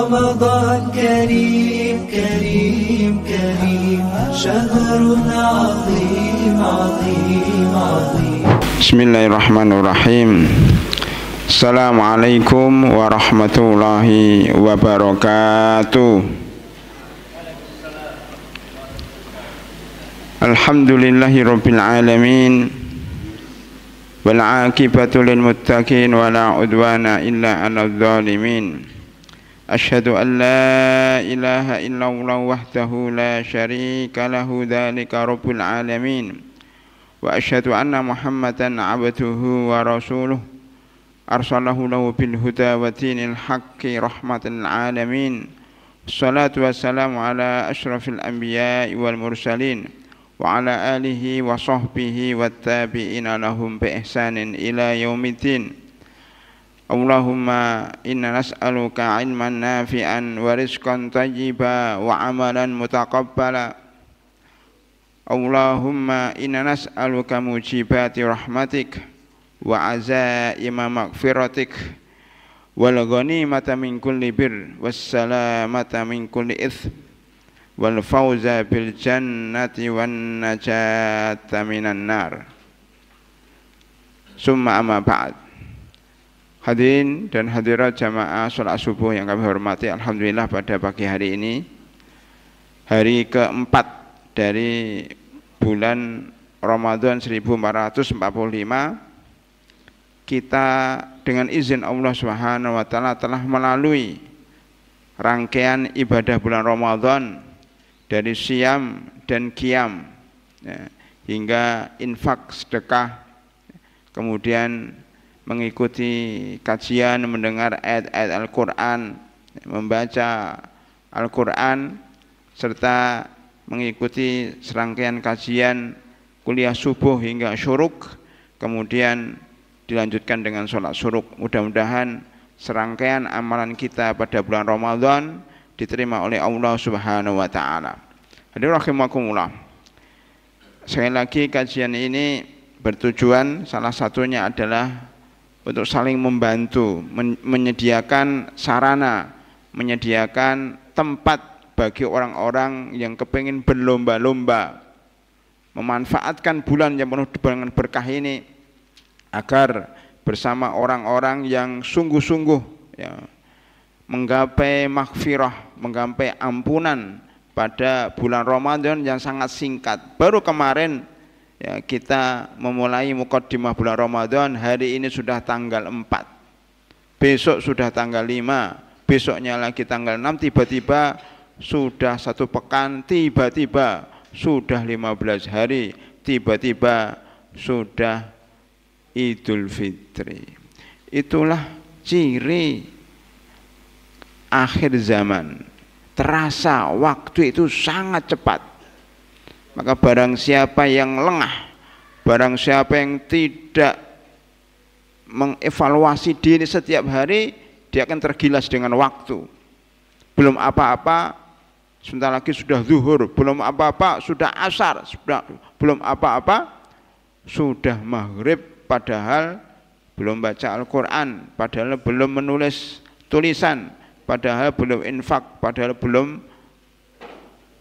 رمضان كريم كريم كريم شهر عظيم عظيم عظيم. بسم الله الرحمن الرحيم. السلام عليكم ورحمة الله وبركاته. Alhamdulillahi rabbil alamin, wal aqibatu lil muttaqin wa la udwana illa 'alal zalimin. Asyhadu an la ilaha illallah wahdahu la syarika lahu dzalika rabbul alamin. Wa asyhadu anna Muhammadan 'abduhu wa rasuluh arsalahu lahu bil huda wa dinil haqqi rahmatan lil alamin. Wassalatu wassalamu ala asyrafil anbiya'i wal mursalin wa ala alihi wa sahbihi wa tabi'ina lahum bi ihsanin ila yaumiddin. Allahumma inna nas'aluka ilman nafi'an wa rizqan tayyiba wa amalan mutaqabbala. Allahumma inna nas'aluka mujibati rahmatik wa azaima maghfiratik wal ghanimata min kulli bir was salamata min kulli itsm wal fauza bil jannati wan najata minan nar. Summa amma ba'd. Hadirin dan hadirat jamaah salat subuh yang kami hormati, alhamdulillah pada pagi hari ini, hari keempat dari bulan Ramadan 1445, kita dengan izin Allah Subhanahu wa taala telah melalui rangkaian ibadah bulan Ramadan dari siam dan qiyam, ya, hingga infak sedekah, kemudian mengikuti kajian, mendengar ayat-ayat Al-Quran, membaca Al-Quran, serta mengikuti serangkaian kajian kuliah subuh hingga syuruk, kemudian dilanjutkan dengan sholat syuruk. Mudah-mudahan serangkaian amalan kita pada bulan Ramadan diterima oleh Allah Subhanahu wa taala. Hadirin rahimakumullah. Sekali lagi kajian ini bertujuan salah satunya adalah untuk saling membantu, menyediakan sarana, menyediakan tempat bagi orang-orang yang kepingin berlomba-lomba memanfaatkan bulan yang penuh dengan berkah ini agar bersama orang-orang yang sungguh-sungguh, ya, menggapai maghfirah, menggapai ampunan pada bulan Ramadan yang sangat singkat. Baru kemarin, ya, kita memulai muqaddimah bulan Ramadan, hari ini sudah tanggal 4, besok sudah tanggal 5, besoknya lagi tanggal 6, tiba-tiba sudah satu pekan, tiba-tiba sudah 15 hari, tiba-tiba sudah Idul Fitri. Itulah ciri akhir zaman. Terasa waktu itu sangat cepat. Maka barang siapa yang lengah, barang siapa yang tidak mengevaluasi diri setiap hari, dia akan tergilas dengan waktu. Belum apa-apa sebentar lagi sudah zuhur, belum apa-apa sudah asar, belum apa-apa sudah maghrib, padahal belum baca Al-Quran, padahal belum menulis tulisan, padahal belum infak, padahal belum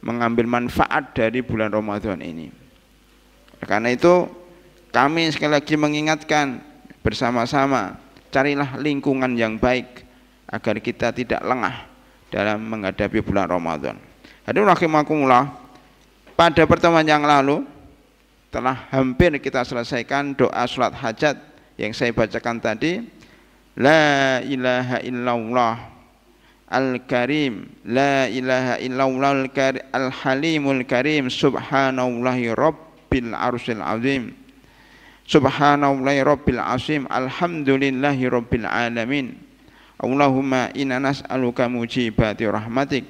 mengambil manfaat dari bulan Ramadan ini. Karena itu kami sekali lagi mengingatkan bersama-sama, carilah lingkungan yang baik agar kita tidak lengah dalam menghadapi bulan Ramadan. Hadirin rahimakumullah, pada pertemuan yang lalu telah hampir kita selesaikan doa salat hajat yang saya bacakan tadi. La ilaha illallah Al-Karim, la ilaha illallah Al-Halimul Karim, subhanallahi rabbil arsyil azim, subhanallahi rabbil azim, alhamdulillahi rabbil alamin. Allahumma inna nas'aluka mujibati rahmatik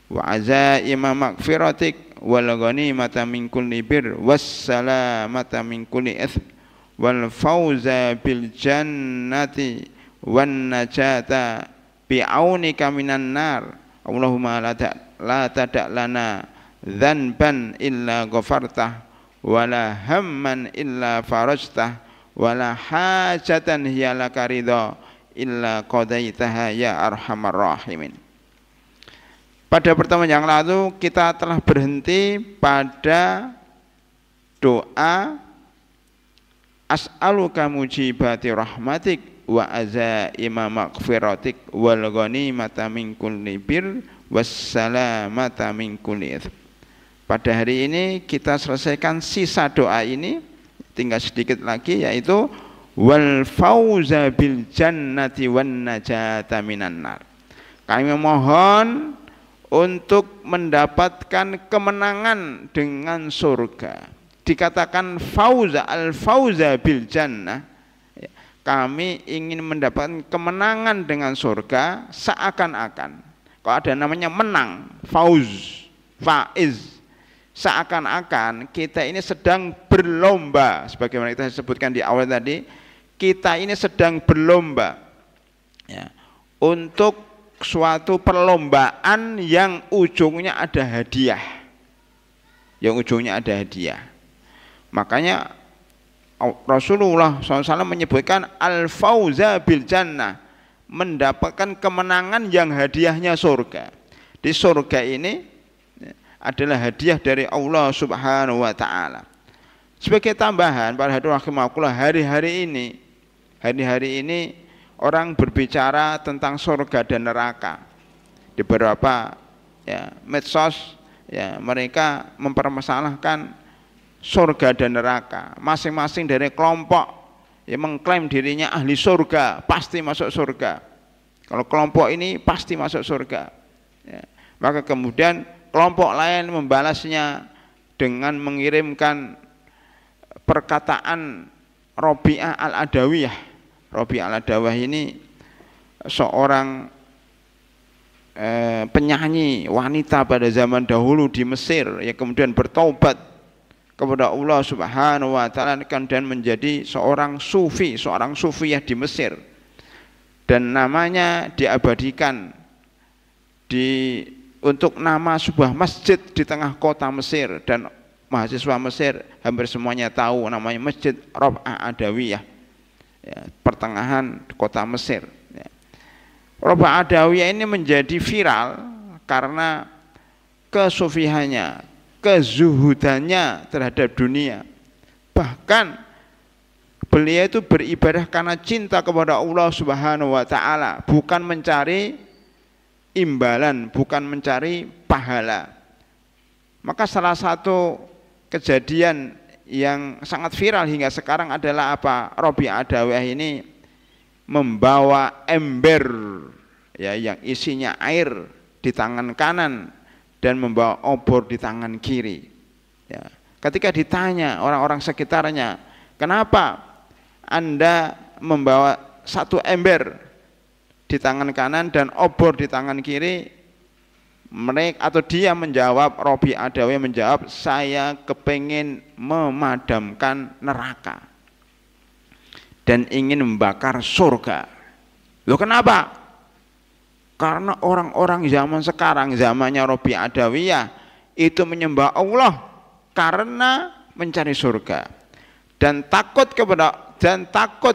wa azaima maghfiratik wal ghanimata min kulli bir was salamata min kulli itsm wal fauza bil jannati wan najata bi'aunika minan nar. Allahumma la tada' lana dzanban illa ghafartah wala hamman illa farajtah wala hajatan hiya laka ridha illa qadaitaha ya arhamar rahimin. Pada pertemuan yang lalu kita telah berhenti pada doa as'aluka mujibati rahmatik wa azaima maghfiratik wal ghanimata min kulli bir wassalamata min kulli itsm. Pada hari ini kita selesaikan sisa doa ini, tinggal sedikit lagi, yaitu wal fauza bil jannati wan najata minan nar. Kami memohon untuk mendapatkan kemenangan dengan surga. Dikatakan fauza, al fauza bil jannah, kami ingin mendapatkan kemenangan dengan surga. Seakan-akan kalau ada namanya menang, fauz, faiz, seakan-akan kita ini sedang berlomba. Sebagaimana kita sebutkan di awal tadi, kita ini sedang berlomba ya, untuk suatu perlombaan yang ujungnya ada hadiah, makanya Rasulullah SAW menyebutkan al-fauza bil jannah, mendapatkan kemenangan yang hadiahnya surga. Di surga ini adalah hadiah dari Allah Subhanahu wa taala. Sebagai tambahan, para hadirin rahimakumullah, hari-hari ini orang berbicara tentang surga dan neraka. Di beberapa ya, medsos ya, mereka mempermasalahkan surga dan neraka. Masing-masing dari kelompok yang mengklaim dirinya ahli surga, pasti masuk surga. Kalau kelompok ini pasti masuk surga ya. Maka kemudian kelompok lain membalasnya dengan mengirimkan perkataan Rabi'ah al-Adawiyah. Rabi'ah al-Adawiyah ini seorang penyanyi wanita pada zaman dahulu di Mesir, yang kemudian bertaubat kepada Allah Subhanahu wa taala dan menjadi seorang sufiyah di Mesir, dan namanya diabadikan untuk nama sebuah masjid di tengah kota Mesir, dan mahasiswa Mesir hampir semuanya tahu namanya Masjid Rabi'ah Adawiyah ya, pertengahan kota Mesir ya. Rabi'ah Adawiyah ini menjadi viral karena kesufihannya, kezuhudannya terhadap dunia. Bahkan beliau itu beribadah karena cinta kepada Allah Subhanahu wa taala, bukan mencari imbalan, bukan mencari pahala. Maka salah satu kejadian yang sangat viral hingga sekarang adalah apa? Rabi'ah Adawiyah ini membawa ember ya, yang isinya air di tangan kanan dan membawa obor di tangan kiri ya. Ketika ditanya orang-orang sekitarnya, kenapa Anda membawa satu ember di tangan kanan dan obor di tangan kiri, mereka atau dia menjawab, Rabi'ah Adawiyah menjawab, saya kepingin memadamkan neraka dan ingin membakar surga. Loh kenapa? Karena orang-orang zaman sekarang, zamannya Rabi'ah Adawiyah, itu menyembah Allah karena mencari surga, dan takut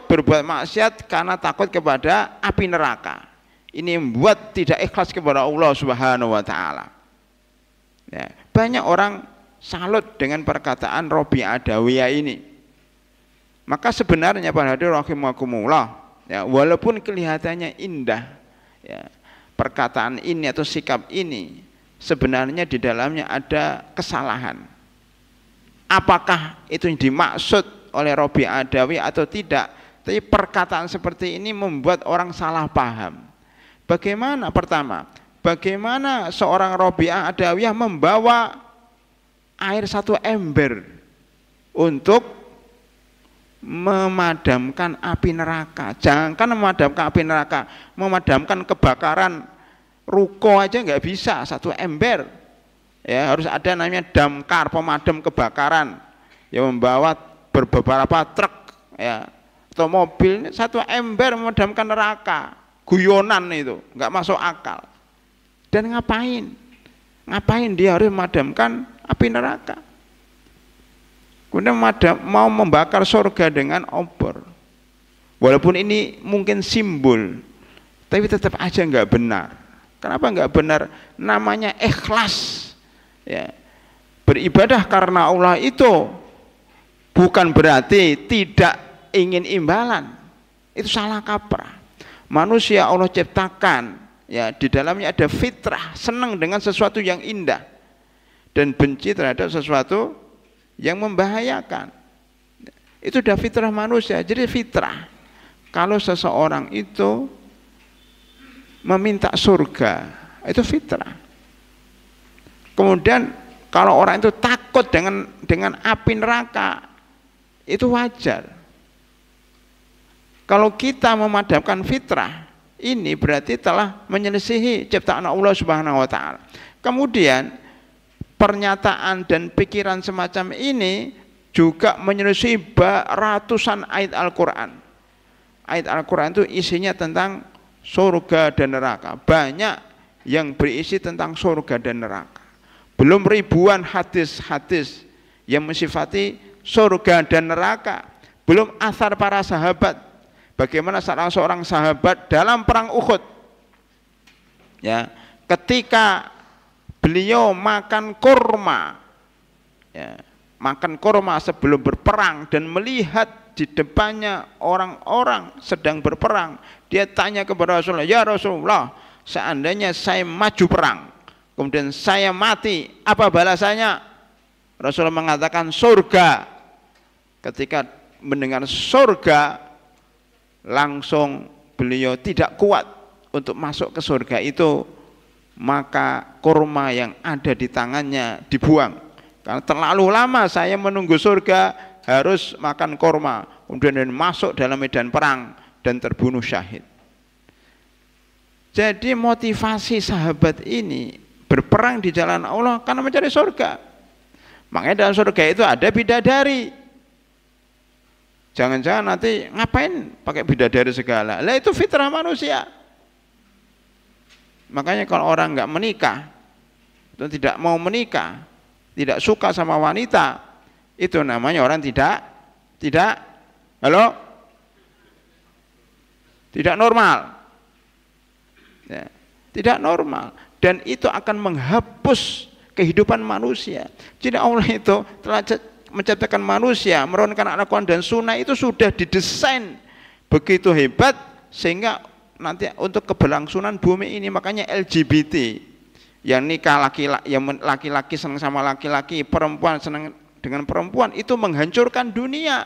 berbuat maksiat karena takut kepada api neraka. Ini membuat tidak ikhlas kepada Allah Subhanahu wa taala ya. Banyak orang salut dengan perkataan Rabi'ah Adawiyah ini. Maka sebenarnya para hadirin rahimakumullah ya, walaupun kelihatannya indah ya, perkataan ini atau sikap ini, sebenarnya di dalamnya ada kesalahan. Apakah itu yang dimaksud oleh Rabi'ah Adawiyah atau tidak? Tapi perkataan seperti ini membuat orang salah paham. Bagaimana? Pertama, bagaimana seorang Rabi'ah Adawiyah membawa air satu ember untuk memadamkan api neraka? Jangankan memadamkan api neraka, memadamkan kebakaran ruko aja nggak bisa, satu ember ya, harus ada namanya damkar, pemadam kebakaran yang membawa beberapa truk ya, atau mobil, satu ember memadamkan neraka. Guyonan itu, nggak masuk akal. Dan ngapain dia harus memadamkan api neraka? Kemudian mau membakar surga dengan obor. Walaupun ini mungkin simbol, tapi tetap aja nggak benar. Kenapa enggak benar? Namanya ikhlas. Ya. Beribadah karena Allah itu bukan berarti tidak ingin imbalan. Itu salah kaprah. Manusia Allah ciptakan, ya, di dalamnya ada fitrah, senang dengan sesuatu yang indah dan benci terhadap sesuatu yang membahayakan. Itu sudah fitrah manusia. Jadi fitrah, kalau seseorang itu meminta surga, itu fitrah. Kemudian kalau orang itu takut dengan api neraka, itu wajar. Kalau kita memadamkan fitrah, ini berarti telah menyelisihi ciptaan Allah Subhanahu wa taala. Kemudian pernyataan dan pikiran semacam ini juga menyelisihi ratusan ayat Al-Qur'an. Ayat Al-Qur'an itu isinya tentang surga dan neraka. Banyak yang berisi tentang surga dan neraka. Belum ribuan hadis-hadis yang mensifati surga dan neraka. Belum asar para sahabat. Bagaimana salah seorang sahabat dalam perang Uhud, ya, ketika beliau makan kurma, ya, makan kurma sebelum berperang dan melihat di depannya orang-orang sedang berperang, dia tanya kepada Rasulullah, ya Rasulullah, seandainya saya maju perang, kemudian saya mati, apa balasannya? Rasulullah mengatakan surga. Ketika mendengar surga, langsung beliau tidak kuat untuk masuk ke surga itu, maka kurma yang ada di tangannya dibuang. Karena terlalu lama saya menunggu surga, harus makan kurma, kemudian masuk dalam medan perang dan terbunuh syahid. Jadi motivasi sahabat ini berperang di jalan Allah karena mencari surga. Makanya dalam surga itu ada bidadari. Jangan-jangan nanti ngapain pakai bidadari segala. Lah itu fitrah manusia. Makanya kalau orang nggak menikah, atau tidak mau menikah, tidak suka sama wanita, itu namanya orang tidak normal. Ya, tidak normal. Dan itu akan menghapus kehidupan manusia. Jadi Allah itu telah menciptakan manusia, menurunkan Al-Quran dan Sunnah itu sudah didesain begitu hebat sehingga nanti untuk keberlangsungan bumi ini. Makanya LGBT yang nikah laki-laki senang sama laki-laki, perempuan senang dengan perempuan, itu menghancurkan dunia.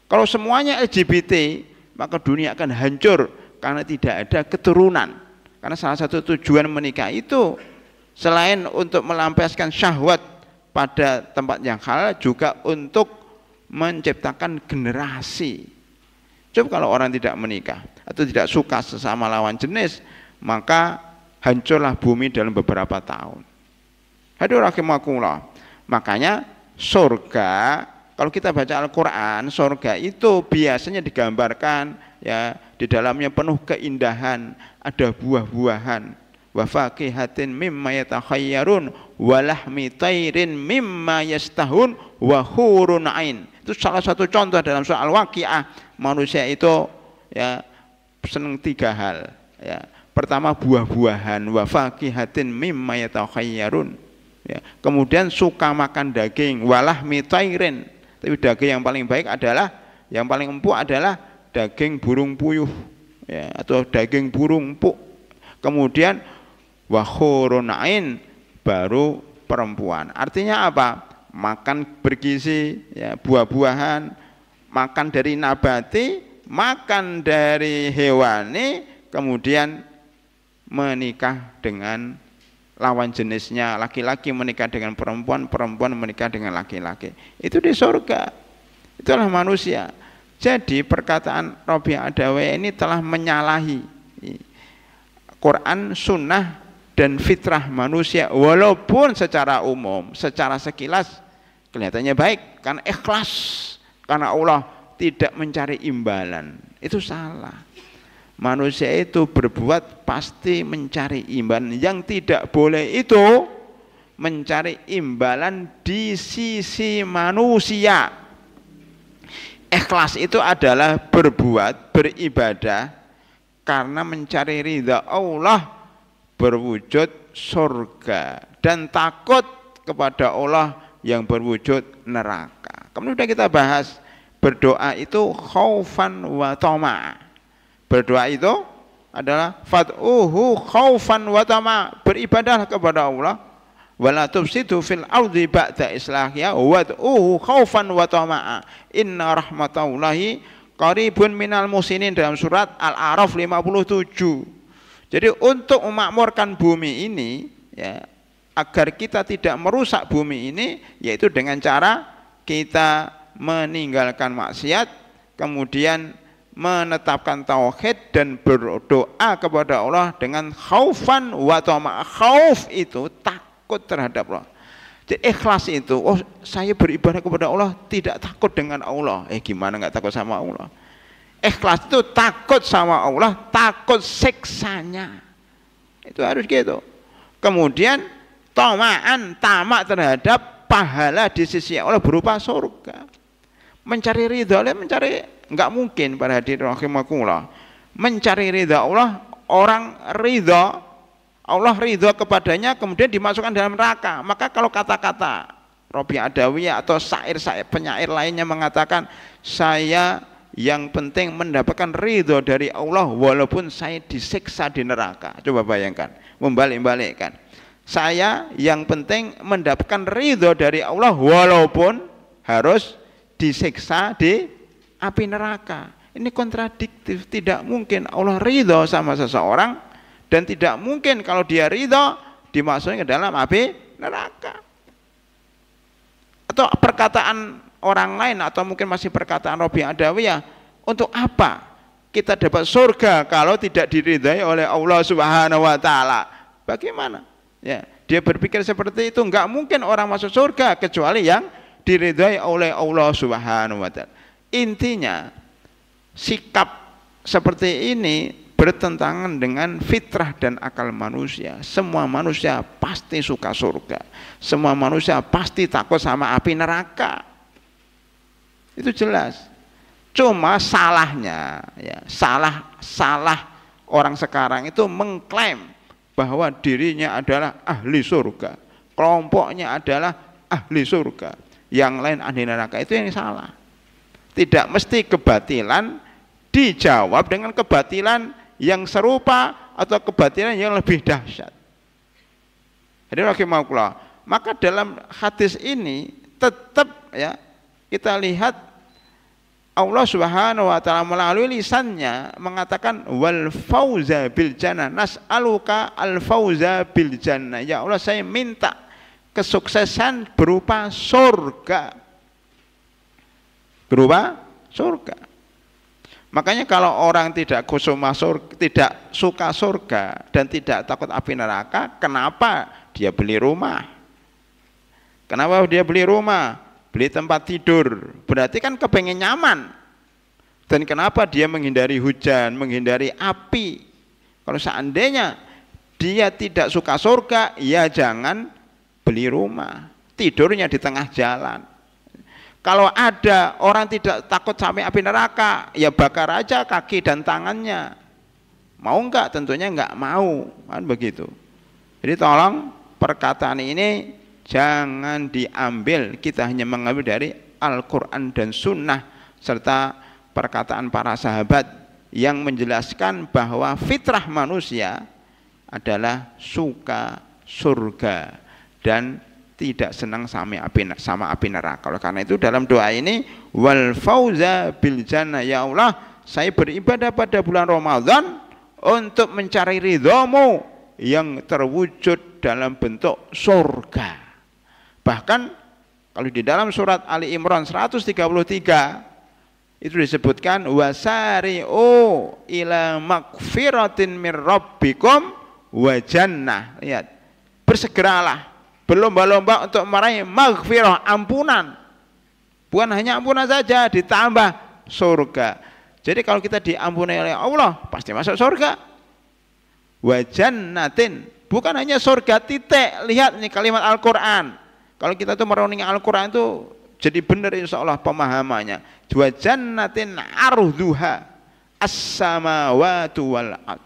Kalau semuanya LGBT, maka dunia akan hancur karena tidak ada keturunan. Karena salah satu tujuan menikah itu selain untuk melampiaskan syahwat pada tempat yang halal, juga untuk menciptakan generasi. Coba kalau orang tidak menikah atau tidak suka sesama lawan jenis, maka hancurlah bumi dalam beberapa tahun. Hadirin rahimakumullah. Makanya surga, kalau kita baca Al-Quran, surga itu biasanya digambarkan, ya, di dalamnya penuh keindahan, ada buah-buahan, wa faqihatin mimma yatakhayyarun wa lahmi tairin mimma yastahun wa hurun ain. Itu salah satu contoh dalam surah Al-Waqiah. Manusia itu, ya, senang tiga hal, ya. Pertama buah-buahan, wa faqihatin mimma yatakhayyarun, ya. Kemudian suka makan daging, wa lahmi tairin. Tapi daging yang paling baik adalah, yang paling empuk adalah daging burung puyuh, ya, atau daging burung empuk. Kemudian wa hurun ain, baru perempuan. Artinya apa? Makan bergizi, ya, buah-buahan, makan dari nabati, makan dari hewani, kemudian menikah dengan lawan jenisnya, laki-laki menikah dengan perempuan, perempuan menikah dengan laki-laki. Itu di surga. Itulah manusia. Jadi perkataan Rabi' Adawiyah ini telah menyalahi Quran, Sunnah, dan fitrah manusia, walaupun secara umum, secara sekilas kelihatannya baik, karena ikhlas, karena Allah tidak mencari imbalan. Itu salah. Manusia itu berbuat pasti mencari imbalan. Yang tidak boleh itu mencari imbalan di sisi manusia. Ikhlas itu adalah berbuat, beribadah karena mencari ridha Allah, berwujud surga dan takut kepada Allah yang berwujud neraka. Kemudian sudah kita bahas berdoa itu khaufan wa tama'. Berdoa itu adalah fad'uhu khaufan wa tama', beribadahlah kepada Allah, wala tufsidu fil ardi ba'da islahiha wad'uhu khaufan wa tama'a inna rahmatallahi qaribun minal musinin, dalam surat Al-A'raf 57. Jadi untuk memakmurkan bumi ini ya, agar kita tidak merusak bumi ini, yaitu dengan cara kita meninggalkan maksiat, kemudian menetapkan tauhid dan berdoa kepada Allah dengan khaufan wa tama'a. Khauf itu takut terhadap Allah. Jadi ikhlas itu, oh saya beribadah kepada Allah tidak takut dengan Allah. Gimana nggak takut sama Allah? Ikhlas itu takut sama Allah, takut siksanya. Itu harus gitu. Kemudian tama'an, tamak terhadap pahala di sisi Allah berupa surga. Mencari ridha, mencari, nggak mungkin pada hadirin rahimakumullah. Mencari ridha Allah, orang ridha Allah ridho kepadanya kemudian dimasukkan dalam neraka. Maka kalau kata-kata Robi Adawiyah atau syair-syair penyair lainnya mengatakan, saya yang penting mendapatkan ridho dari Allah walaupun saya disiksa di neraka. Coba bayangkan, membalik-balikkan. Saya yang penting mendapatkan ridho dari Allah walaupun harus disiksa di api neraka. Ini kontradiktif, tidak mungkin Allah ridho sama seseorang dan tidak mungkin kalau dia ridho dimasukkan ke dalam api neraka. Atau perkataan orang lain, atau mungkin masih perkataan Robi Adawiyah, untuk apa kita dapat surga kalau tidak diridhai oleh Allah Subhanahu wa taala? Bagaimana? Ya, dia berpikir seperti itu, enggak mungkin orang masuk surga kecuali yang diridhai oleh Allah Subhanahu wa taala. Intinya sikap seperti ini bertentangan dengan fitrah dan akal manusia. Semua manusia pasti suka surga. Semua manusia pasti takut sama api neraka. Itu jelas. Cuma salahnya, ya, salah orang sekarang itu mengklaim bahwa dirinya adalah ahli surga, kelompoknya adalah ahli surga, yang lain ahli neraka. Itu yang salah. Tidak mesti kebatilan dijawab dengan kebatilan yang serupa atau kebatilan yang lebih dahsyat. Jadi rahimakumullah, maka dalam hadis ini tetap ya kita lihat Allah Subhanahu wa taala melalui lisannya mengatakan wal fauza bil jannah, nas'aluka al fauza bil jannah. Ya Allah, saya minta kesuksesan berupa surga. Berupa surga. Makanya kalau orang tidak kusuma surga, tidak suka surga dan tidak takut api neraka, kenapa dia beli rumah? Kenapa dia beli rumah? Beli tempat tidur. Berarti kan kepengen nyaman. Dan kenapa dia menghindari hujan, menghindari api? Kalau seandainya dia tidak suka surga, ya jangan beli rumah. Tidurnya di tengah jalan. Kalau ada orang tidak takut sampai api neraka, ya bakar aja kaki dan tangannya. Mau enggak? Tentunya enggak mau, kan begitu. Jadi tolong perkataan ini jangan diambil, kita hanya mengambil dari Al-Quran dan Sunnah serta perkataan para sahabat yang menjelaskan bahwa fitrah manusia adalah suka surga dan tidak senang sama api neraka. Oleh karena itu dalam doa ini wal fauza bil jannah, ya Allah saya beribadah pada bulan Ramadan untuk mencari ridhamu yang terwujud dalam bentuk surga. Bahkan kalau di dalam surat Ali Imran 133 itu disebutkan wasari'u ila magfiratin mir rabbikum wa jannah. Lihat, bersegeralah, berlomba-lomba untuk meraih maghfirah, ampunan. Bukan hanya ampunan saja, ditambah surga. Jadi kalau kita diampuni oleh Allah, pasti masuk surga. Wa jannatin, bukan hanya surga titik. Lihat ini kalimat Al-Quran. Kalau kita tuh merenungi Al-Quran itu jadi benar insya Allah pemahamannya. Wa jannatin arduha as-samawatu wal ard.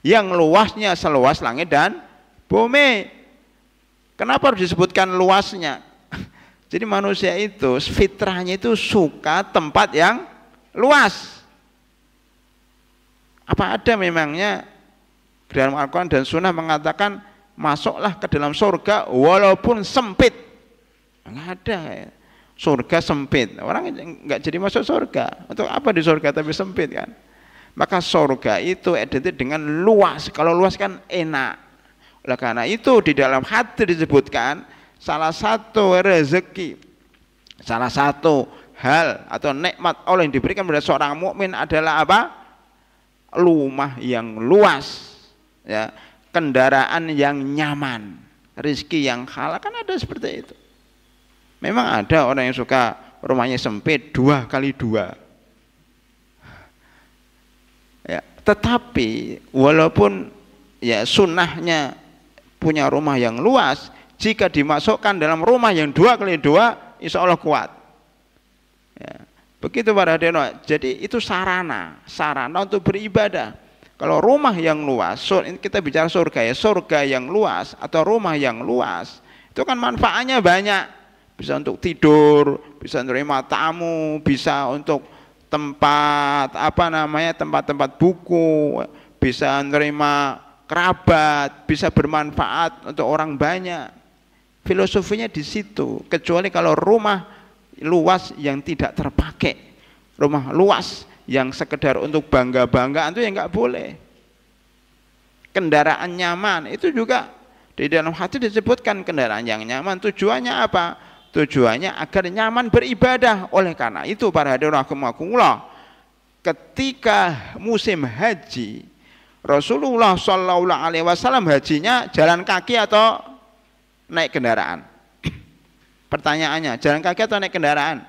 yang luasnya seluas langit dan bumi. Kenapa harus disebutkan luasnya? Jadi manusia itu fitrahnya itu suka tempat yang luas. Apa ada memangnya di dalam Al-Quran dan Sunnah mengatakan masuklah ke dalam surga walaupun sempit? Enggak ada ya. Surga sempit, orang enggak jadi masuk surga. Untuk apa di surga tapi sempit kan? Maka surga itu identik dengan luas. Kalau luas kan enak. Oleh karena itu di dalam hadis disebutkan salah satu rezeki, salah satu hal atau nikmat Allah yang diberikan kepada seorang mukmin adalah apa? Rumah yang luas, ya, kendaraan yang nyaman, rezeki yang halal, kan ada seperti itu. Memang ada orang yang suka rumahnya sempit 2x2. Ya, tetapi walaupun ya sunnahnya punya rumah yang luas, jika dimasukkan dalam rumah yang 2x2, insya Allah kuat. Ya, begitu para hadirin. Jadi itu sarana untuk beribadah. Kalau rumah yang luas, kita bicara surga ya, surga yang luas atau rumah yang luas, itu kan manfaatnya banyak. Bisa untuk tidur, bisa menerima tamu, bisa untuk tempat tempat-tempat buku, bisa menerima kerabat, bisa bermanfaat untuk orang banyak. Filosofinya di situ. Kecuali kalau rumah luas yang tidak terpakai, rumah luas yang sekedar untuk bangga-banggaan itu ya nggak boleh. Kendaraan nyaman itu juga di dalam hadis disebutkan kendaraan yang nyaman. Tujuannya apa? Tujuannya agar nyaman beribadah. Oleh karena itu para hadirin rahimakumullah, ketika musim haji Rasulullah Shallallahu Alaihi Wasallam hajinya jalan kaki atau naik kendaraan? Pertanyaannya, jalan kaki atau naik kendaraan?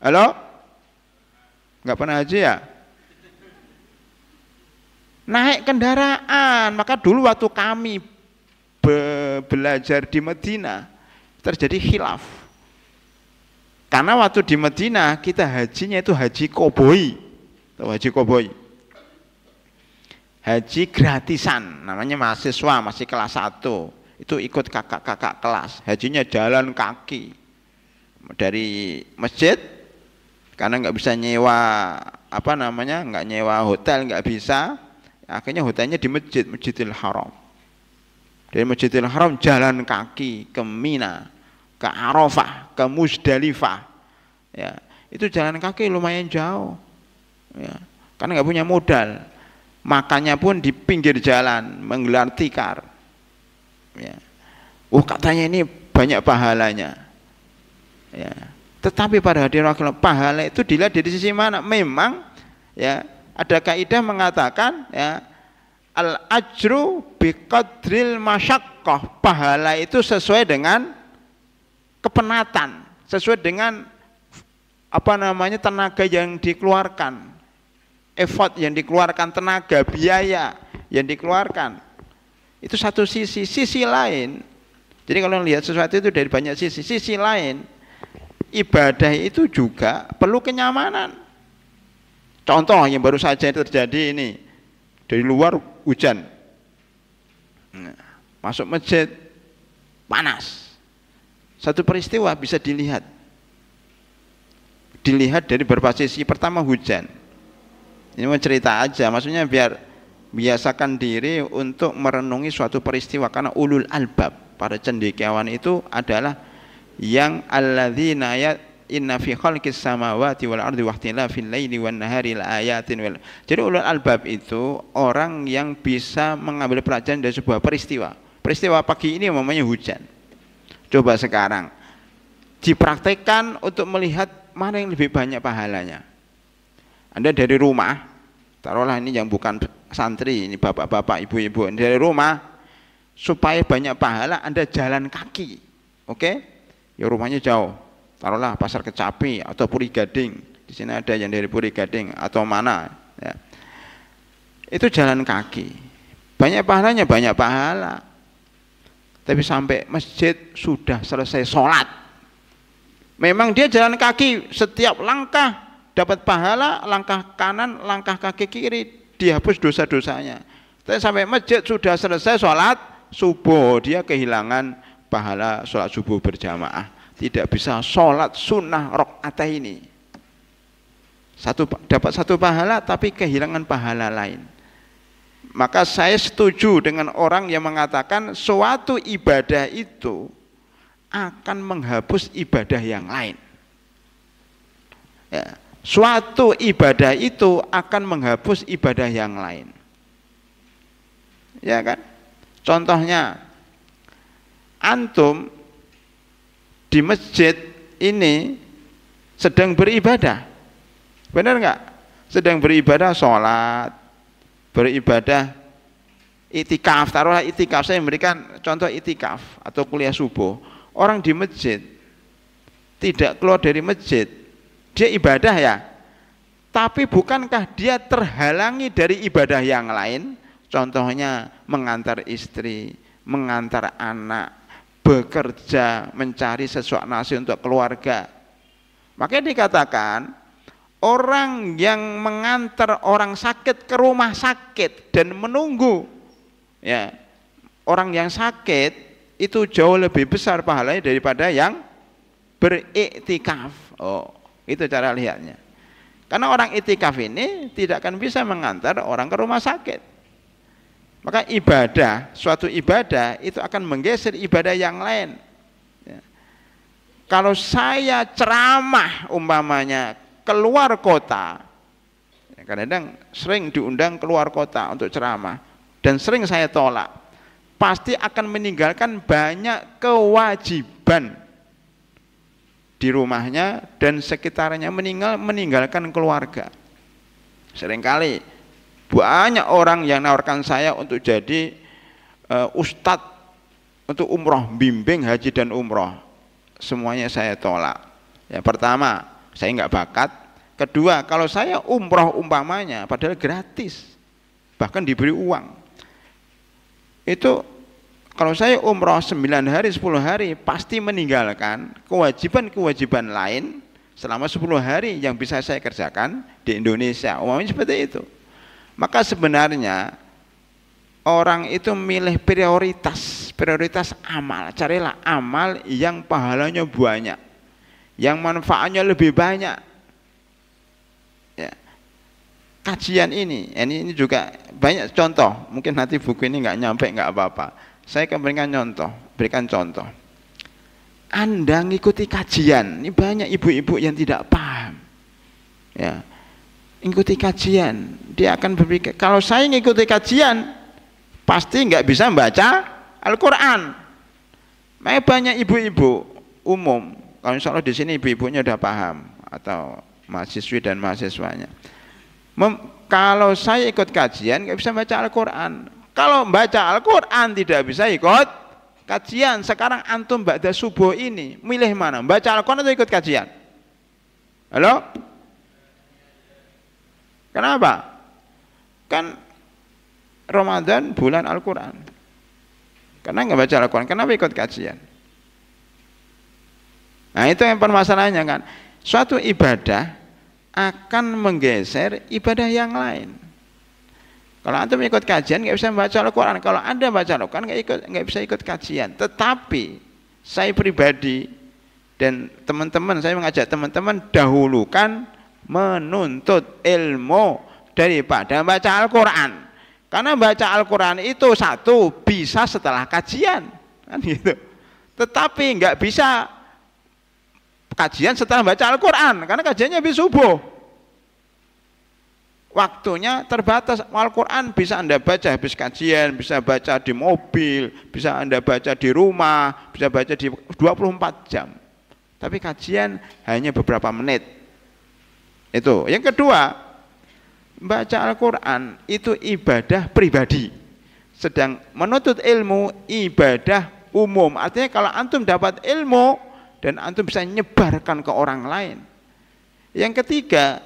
Halo? Nggak pernah haji ya? Naik kendaraan. Maka dulu waktu kami belajar di Madinah terjadi khilaf. Karena waktu di Madinah kita hajinya itu haji koboi. Tahu haji koboi? Haji gratisan, namanya mahasiswa masih kelas 1. Itu ikut kakak-kakak kelas. Hajinya jalan kaki dari masjid, karena nggak bisa nyewa nggak nyewa hotel, nggak bisa. Akhirnya hotelnya di Masjidil Haram. Dari Masjidil Haram jalan kaki ke Mina, ke Arafah, ke Musdalifah. Ya, itu jalan kaki lumayan jauh. Ya, karena nggak punya modal. Makannya pun di pinggir jalan, menggelar tikar. Ya. Katanya ini banyak pahalanya. Ya. Tetapi pada hadirin pahala itu dilihat dari sisi mana? Memang ya ada kaidah mengatakan ya al-ajru biqadril masyaqqah. Pahala itu sesuai dengan kepenatan, sesuai dengan tenaga yang dikeluarkan, effort yang dikeluarkan, tenaga, biaya yang dikeluarkan. Itu satu sisi. Sisi lain, jadi kalau lihat sesuatu itu dari banyak sisi. Sisi lain, ibadah itu juga perlu kenyamanan. Contoh yang baru saja terjadi ini, dari luar hujan, masuk masjid panas. Satu peristiwa bisa dilihat dari beberapa sisi. Pertama, hujan. Ini mau cerita aja, maksudnya biar biasakan diri untuk merenungi suatu peristiwa. Karena ulul albab, para cendekiawan itu adalah yang alladzina inna fi khalqis samawati wal ardi waqtilafil laili wan nahari laayatin wal. Jadi ulul albab itu orang yang bisa mengambil pelajaran dari sebuah peristiwa. Peristiwa pagi ini namanya hujan. Coba sekarang dipraktekkan untuk melihat mana yang lebih banyak pahalanya. Anda dari rumah, taruhlah ini yang bukan santri, ini bapak-bapak, ibu-ibu, dari rumah supaya banyak pahala Anda jalan kaki. Oke? Ya rumahnya jauh. Taruhlah Pasar Kecapi atau Puri Gading. Di sini ada yang dari Puri Gading atau mana, ya. Itu jalan kaki. Banyak pahalanya, banyak pahala. Tapi sampai masjid sudah selesai sholat, memang dia jalan kaki, setiap langkah dapat pahala, langkah kanan, langkah kaki kiri dihapus dosa-dosanya. Tapi sampai masjid sudah selesai sholat subuh, dia kehilangan pahala sholat subuh berjamaah. Tidak bisa sholat sunnah rakaataini. Dapat satu pahala tapi kehilangan pahala lain. Maka saya setuju dengan orang yang mengatakan suatu ibadah itu akan menghapus ibadah yang lain. Ya, suatu ibadah itu akan menghapus ibadah yang lain. Ya kan? Contohnya, antum di masjid ini sedang beribadah, benar nggak? Sedang beribadah sholat, beribadah itikaf, taruhlah itikaf, saya memberikan contoh itikaf atau kuliah subuh. Orang di masjid tidak keluar dari masjid, dia ibadah ya, tapi bukankah dia terhalangi dari ibadah yang lain? Contohnya mengantar istri, mengantar anak, bekerja, mencari sesuatu nasi untuk keluarga. Makanya dikatakan orang yang mengantar orang sakit ke rumah sakit dan menunggu, ya, orang yang sakit itu jauh lebih besar pahalanya daripada yang beriktikaf. Oh, itu cara lihatnya. Karena orang iktikaf ini tidak akan bisa mengantar orang ke rumah sakit. Maka ibadah, suatu ibadah itu akan menggeser ibadah yang lain. Ya. Kalau saya ceramah umpamanya keluar kota, ya, kadang-kadang sering diundang keluar kota untuk ceramah dan sering saya tolak, pasti akan meninggalkan banyak kewajiban di rumahnya dan sekitarnya, meninggalkan keluarga. Seringkali banyak orang yang nawarkan saya untuk jadi ustadz untuk umroh, bimbing haji dan umroh. Semuanya saya tolak. Ya, pertama, saya nggak bakat. Kedua, kalau saya umroh umpamanya padahal gratis, bahkan diberi uang, itu kalau saya umroh 9 hari 10 hari pasti meninggalkan kewajiban-kewajiban lain selama 10 hari yang bisa saya kerjakan di Indonesia. Umpamanya seperti itu. Maka sebenarnya orang itu milih prioritas amal. Carilah amal yang pahalanya banyak, yang manfaatnya lebih banyak. Ya. Kajian ini juga banyak contoh. Mungkin nanti buku ini nggak nyampe, nggak apa-apa. Saya akan berikan contoh. Anda ngikuti kajian, ini banyak ibu-ibu yang tidak paham. Ya. Ikuti kajian, dia akan berpikir kalau saya ngikuti kajian pasti nggak bisa membaca Al-Quran. Makanya banyak ibu-ibu umum, kalau insya Allah di sini ibu-ibunya udah paham atau mahasiswi dan mahasiswanya. Kalau saya ikut kajian nggak bisa baca Al-Quran. Kalau baca Al-Quran tidak bisa ikut kajian. Sekarang antum ba'da subuh ini milih mana? Baca Al-Quran atau ikut kajian? Halo? Kenapa? Kan Ramadan bulan Al-Quran. Karena nggak baca Al-Quran, kenapa ikut kajian? Nah itu yang permasalahannya kan. Suatu ibadah akan menggeser ibadah yang lain. Kalau antum ikut kajian nggak bisa membaca Al-Quran. Kalau Anda baca Al-Quran nggak bisa ikut kajian. Tetapi saya pribadi dan teman-teman, saya mengajak teman-teman dahulukan menuntut ilmu daripada baca Al-Quran. Karena baca Al-Quran itu satu bisa setelah kajian, kan gitu. Tetapi nggak bisa kajian setelah baca Al-Quran, karena kajiannya habis subuh. Waktunya terbatas. Al-Quran bisa Anda baca habis kajian, bisa baca di mobil, bisa Anda baca di rumah, bisa baca di 24 jam. Tapi kajian hanya beberapa menit. Itu. Yang kedua, baca Al-Quran itu ibadah pribadi. Sedang menuntut ilmu ibadah umum. Artinya kalau antum dapat ilmu dan antum bisa menyebarkan ke orang lain. Yang ketiga,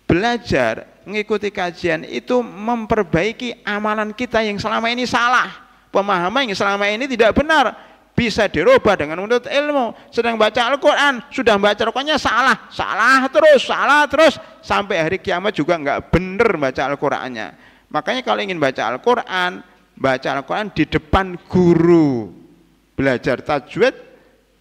belajar mengikuti kajian itu memperbaiki amalan kita yang selama ini salah. Pemahaman yang selama ini tidak benar bisa dirubah dengan menuntut ilmu. Sedang baca Al-Quran, sudah baca Al-Qurannya salah terus sampai hari kiamat juga nggak benar baca Al-Qurannya. Makanya kalau ingin baca Al-Quran di depan guru. Belajar tajwid,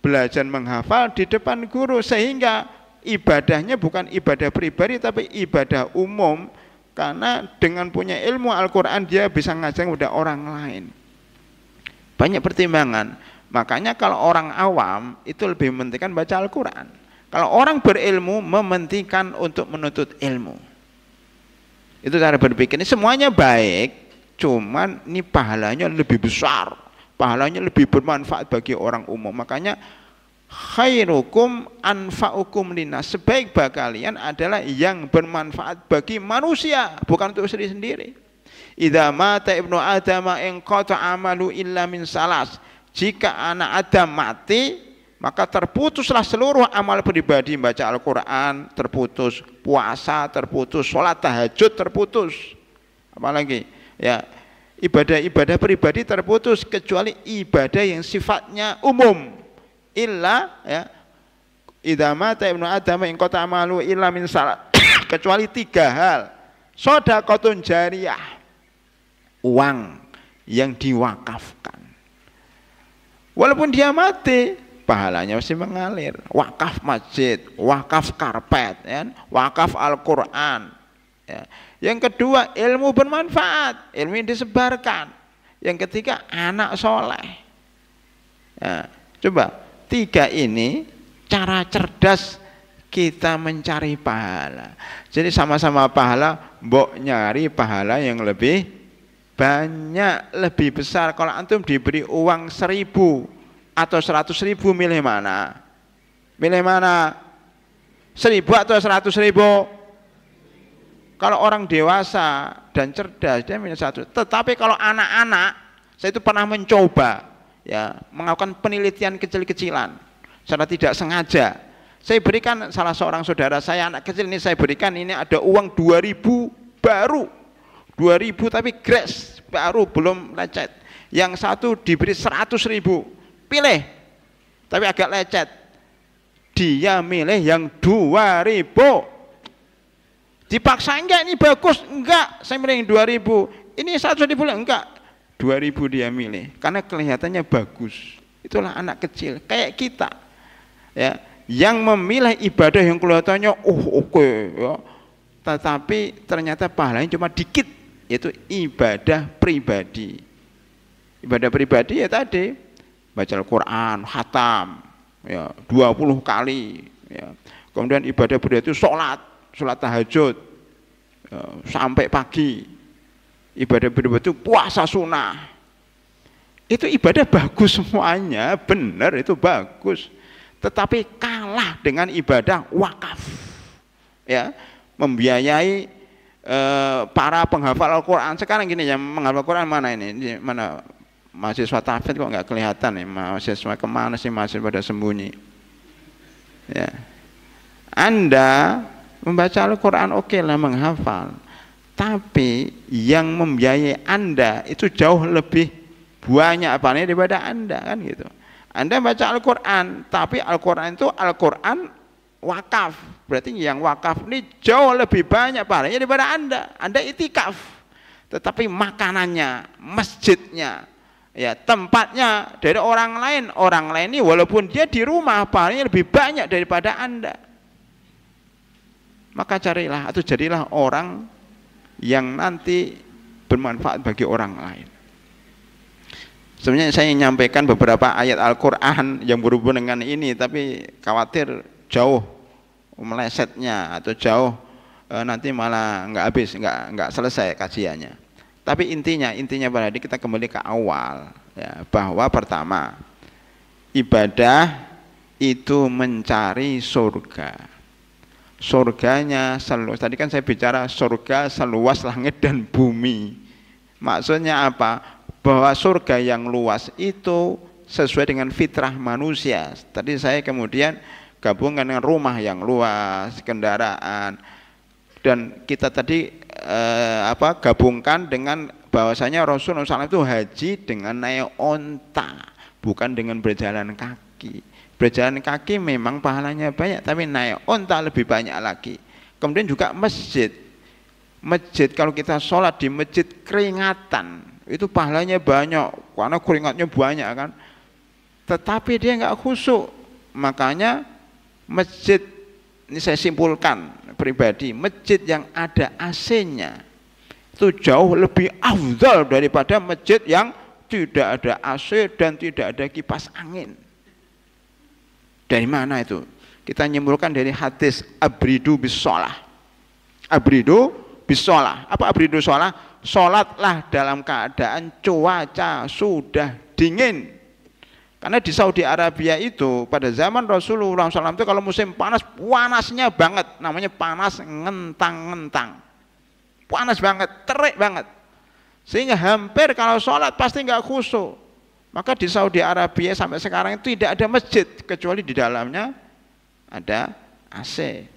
belajar menghafal di depan guru, sehingga ibadahnya bukan ibadah pribadi tapi ibadah umum, karena dengan punya ilmu Al-Quran dia bisa ngajar kepada orang lain. Banyak pertimbangan. Makanya kalau orang awam itu lebih mementingkan baca Al-Quran. Kalau orang berilmu mementingkan untuk menuntut ilmu. Itu cara berpikir. Ini semuanya baik, cuman ini pahalanya lebih besar, pahalanya lebih bermanfaat bagi orang umum. Makanya khairukum anfa'ukum linnas, sebaik-baik kalian adalah yang bermanfaat bagi manusia, bukan untuk diri sendiri. Idza mata ibnu adam in qata amalu illa min salas, jika anak Adam mati maka terputuslah seluruh amal pribadi, baca Al-Quran terputus, puasa terputus, sholat tahajud terputus, apalagi ya ibadah-ibadah pribadi terputus, kecuali ibadah yang sifatnya umum. Illa ya idza mata ibnu adam in qata amalu illa min salat, kecuali 3 hal. Shadaqatun jariyah, uang yang diwakafkan, walaupun dia mati pahalanya masih mengalir. Wakaf masjid, wakaf karpet, ya, wakaf Al-Quran, ya. Yang kedua ilmu bermanfaat, ilmu yang disebarkan. Yang ketiga anak soleh, ya. Coba 3 ini cara cerdas kita mencari pahala. Jadi sama-sama pahala, mbok nyari pahala yang lebih banyak, lebih besar. Kalau antum diberi uang 1.000 atau 100.000, milih mana? Milih mana? 1.000 atau 100.000? Kalau orang dewasa dan cerdas dia milih 1. Tetapi kalau anak-anak, saya itu pernah mencoba ya melakukan penelitian kecil-kecilan secara tidak sengaja. Saya berikan salah seorang saudara saya, anak kecil ini, saya berikan ini ada uang 2.000 baru, 2.000 tapi gratis baru, belum lecet. Yang satu diberi 100.000, pilih tapi agak lecet, dia milih yang 2.000. Dipaksa enggak ini bagus, enggak saya milih yang 2.000. Ini 100.000 enggak, 2.000 dia milih karena kelihatannya bagus. Itulah anak kecil kayak kita ya, yang memilih ibadah yang kelihatannya oke, ya, tetapi ternyata pahalanya cuma dikit, yaitu ibadah pribadi. Ibadah pribadi ya tadi baca Al-Quran, khatam ya 20 kali ya. Kemudian ibadah pribadi itu sholat tahajud ya, sampai pagi. Ibadah pribadi itu puasa sunnah. Itu ibadah bagus semuanya, benar, itu bagus. Tetapi kalah dengan ibadah wakaf ya, membiayai para penghafal Al-Quran. Sekarang gini ya, menghafal Al-Quran mana ini? Mana mahasiswa tahfidz kok nggak kelihatan ya? Mahasiswa kemana sih, mahasiswa pada sembunyi ya. Anda membaca Al-Quran oke lah, menghafal, tapi yang membiayai Anda itu jauh lebih banyak apanya daripada Anda, kan gitu. Anda baca Al-Quran, tapi Al-Quran itu Al-Quran wakaf, berarti yang wakaf ini jauh lebih banyak pahalanya daripada Anda. Anda itikaf, tetapi makanannya, masjidnya, ya tempatnya dari orang lain ini walaupun dia di rumah pahalanya lebih banyak daripada Anda. Maka carilah atau jadilah orang yang nanti bermanfaat bagi orang lain. Sebenarnya saya menyampaikan beberapa ayat Al-Quran yang berhubungan dengan ini, tapi khawatir jauh melesetnya atau jauh nanti malah nggak habis, nggak selesai kajiannya. Tapi intinya berarti kita kembali ke awal ya, bahwa pertama ibadah itu mencari surga. Surganya seluas, tadi kan saya bicara surga seluas langit dan bumi. Maksudnya apa? Bahwa surga yang luas itu sesuai dengan fitrah manusia. Tadi saya kemudian gabungkan dengan rumah yang luas, kendaraan, dan kita tadi gabungkan dengan bahwasanya Rasulullah SAW itu haji dengan naik onta, bukan dengan berjalan kaki. Berjalan kaki memang pahalanya banyak, tapi naik onta lebih banyak lagi. Kemudian juga masjid, masjid, kalau kita sholat di masjid keringatan, itu pahalanya banyak, karena keringatnya banyak kan. Tetapi dia nggak khusyuk. Makanya masjid, ini saya simpulkan pribadi, masjid yang ada AC-nya itu jauh lebih afdal daripada masjid yang tidak ada AC dan tidak ada kipas angin. Dari mana itu? Kita nyimpulkan dari hadis abridu bis sholah. Abridu bis sholah. Apa abridu sholah? Sholatlah dalam keadaan cuaca sudah dingin. Karena di Saudi Arabia itu pada zaman Rasulullah SAW itu kalau musim panas, panasnya banget, namanya panas ngentang-ngentang, panas banget, terik banget, sehingga hampir kalau sholat pasti nggak khusyuk. Maka di Saudi Arabia sampai sekarang itu tidak ada masjid kecuali di dalamnya ada AC.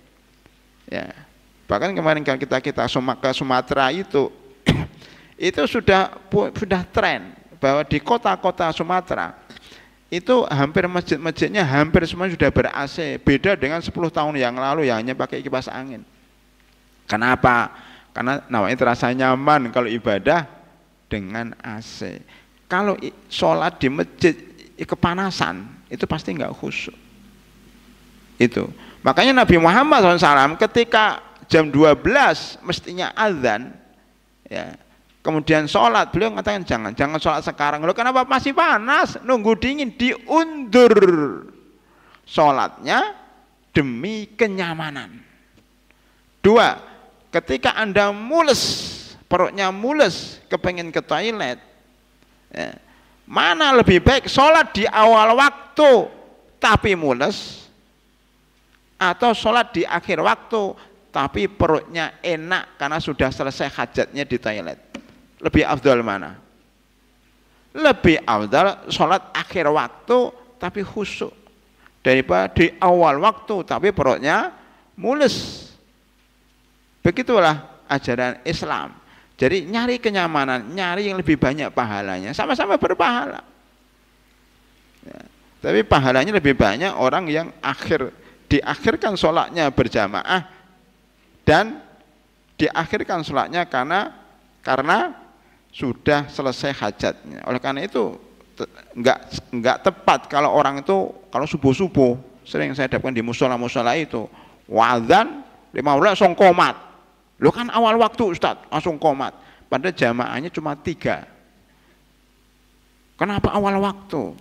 Ya, bahkan kemarin kalau kita ke Sumatera itu itu sudah tren bahwa di kota-kota Sumatera itu hampir masjid-masjidnya hampir semua sudah ber-AC. Beda dengan 10 tahun yang lalu yang hanya pakai kipas angin. Kenapa? Karena namanya terasa nyaman kalau ibadah dengan AC. Kalau sholat di masjid kepanasan itu pasti nggak khusyuk. Itu. Makanya Nabi Muhammad SAW ketika jam 12 mestinya azan, ya, kemudian sholat, beliau mengatakan jangan sholat sekarang. Loh, kenapa? Masih panas, nunggu dingin, diundur sholatnya demi kenyamanan. Dua, ketika Anda mules, perutnya mules, kepengen ke toilet, ya, mana lebih baik sholat di awal waktu tapi mules, atau sholat di akhir waktu tapi perutnya enak karena sudah selesai hajatnya di toilet? Lebih afdal mana? Lebih afdal sholat akhir waktu tapi khusyuk daripada di awal waktu tapi perutnya mules. Begitulah ajaran Islam. Jadi nyari kenyamanan, nyari yang lebih banyak pahalanya, sama-sama berpahala. Ya, tapi pahalanya lebih banyak orang yang diakhirkan sholatnya berjamaah dan diakhirkan sholatnya karena sudah selesai hajatnya. Oleh karena itu enggak tepat kalau orang itu kalau subuh-subuh, sering saya dapatkan di musola-musola itu, wadzan 15 langsung qomat. Loh kan awal waktu Ustaz, langsung qomat. Padahal jamaahnya cuma 3. Kenapa awal waktu?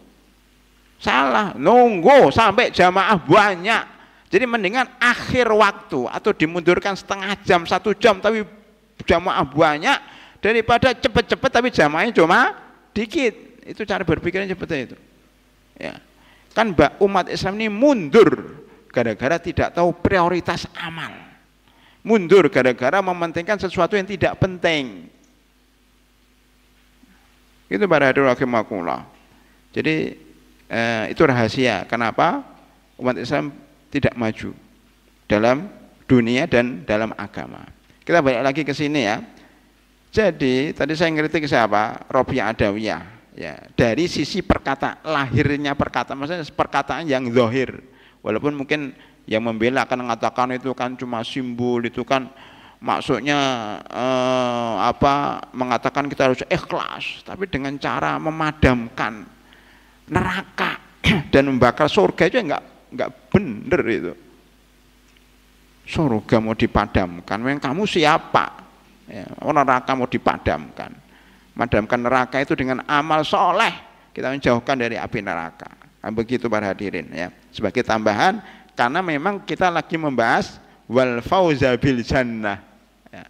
Salah, nunggu sampai jamaah banyak. Jadi mendingan akhir waktu atau dimundurkan setengah jam, 1 jam tapi jamaah banyak, daripada cepet-cepet tapi jamaahnya cuma dikit. Itu cara berpikirnya seperti itu. Ya. Kan umat Islam ini mundur gara-gara tidak tahu prioritas amal. Mundur gara-gara mementingkan sesuatu yang tidak penting. Itu para hadirin rahimakumullah. Jadi itu rahasia kenapa umat Islam tidak maju dalam dunia dan dalam agama. Kita balik lagi ke sini ya. Jadi tadi saya ngeritik siapa? Robi'ah Adawiyah. Ya, dari sisi lahirnya perkataan, maksudnya perkataan yang zahir. Walaupun mungkin yang membela akan mengatakan itu kan cuma simbol, itu kan maksudnya mengatakan kita harus ikhlas, tapi dengan cara memadamkan neraka dan membakar surga itu enggak bener itu. Surga mau dipadamkan, memang kamu siapa? Ya, neraka mau dipadamkan. Madamkan neraka itu dengan amal soleh, kita menjauhkan dari api neraka. Nah, begitu para hadirin ya. Sebagai tambahan, karena memang kita lagi membahas wal fauza bil jannah. Ya.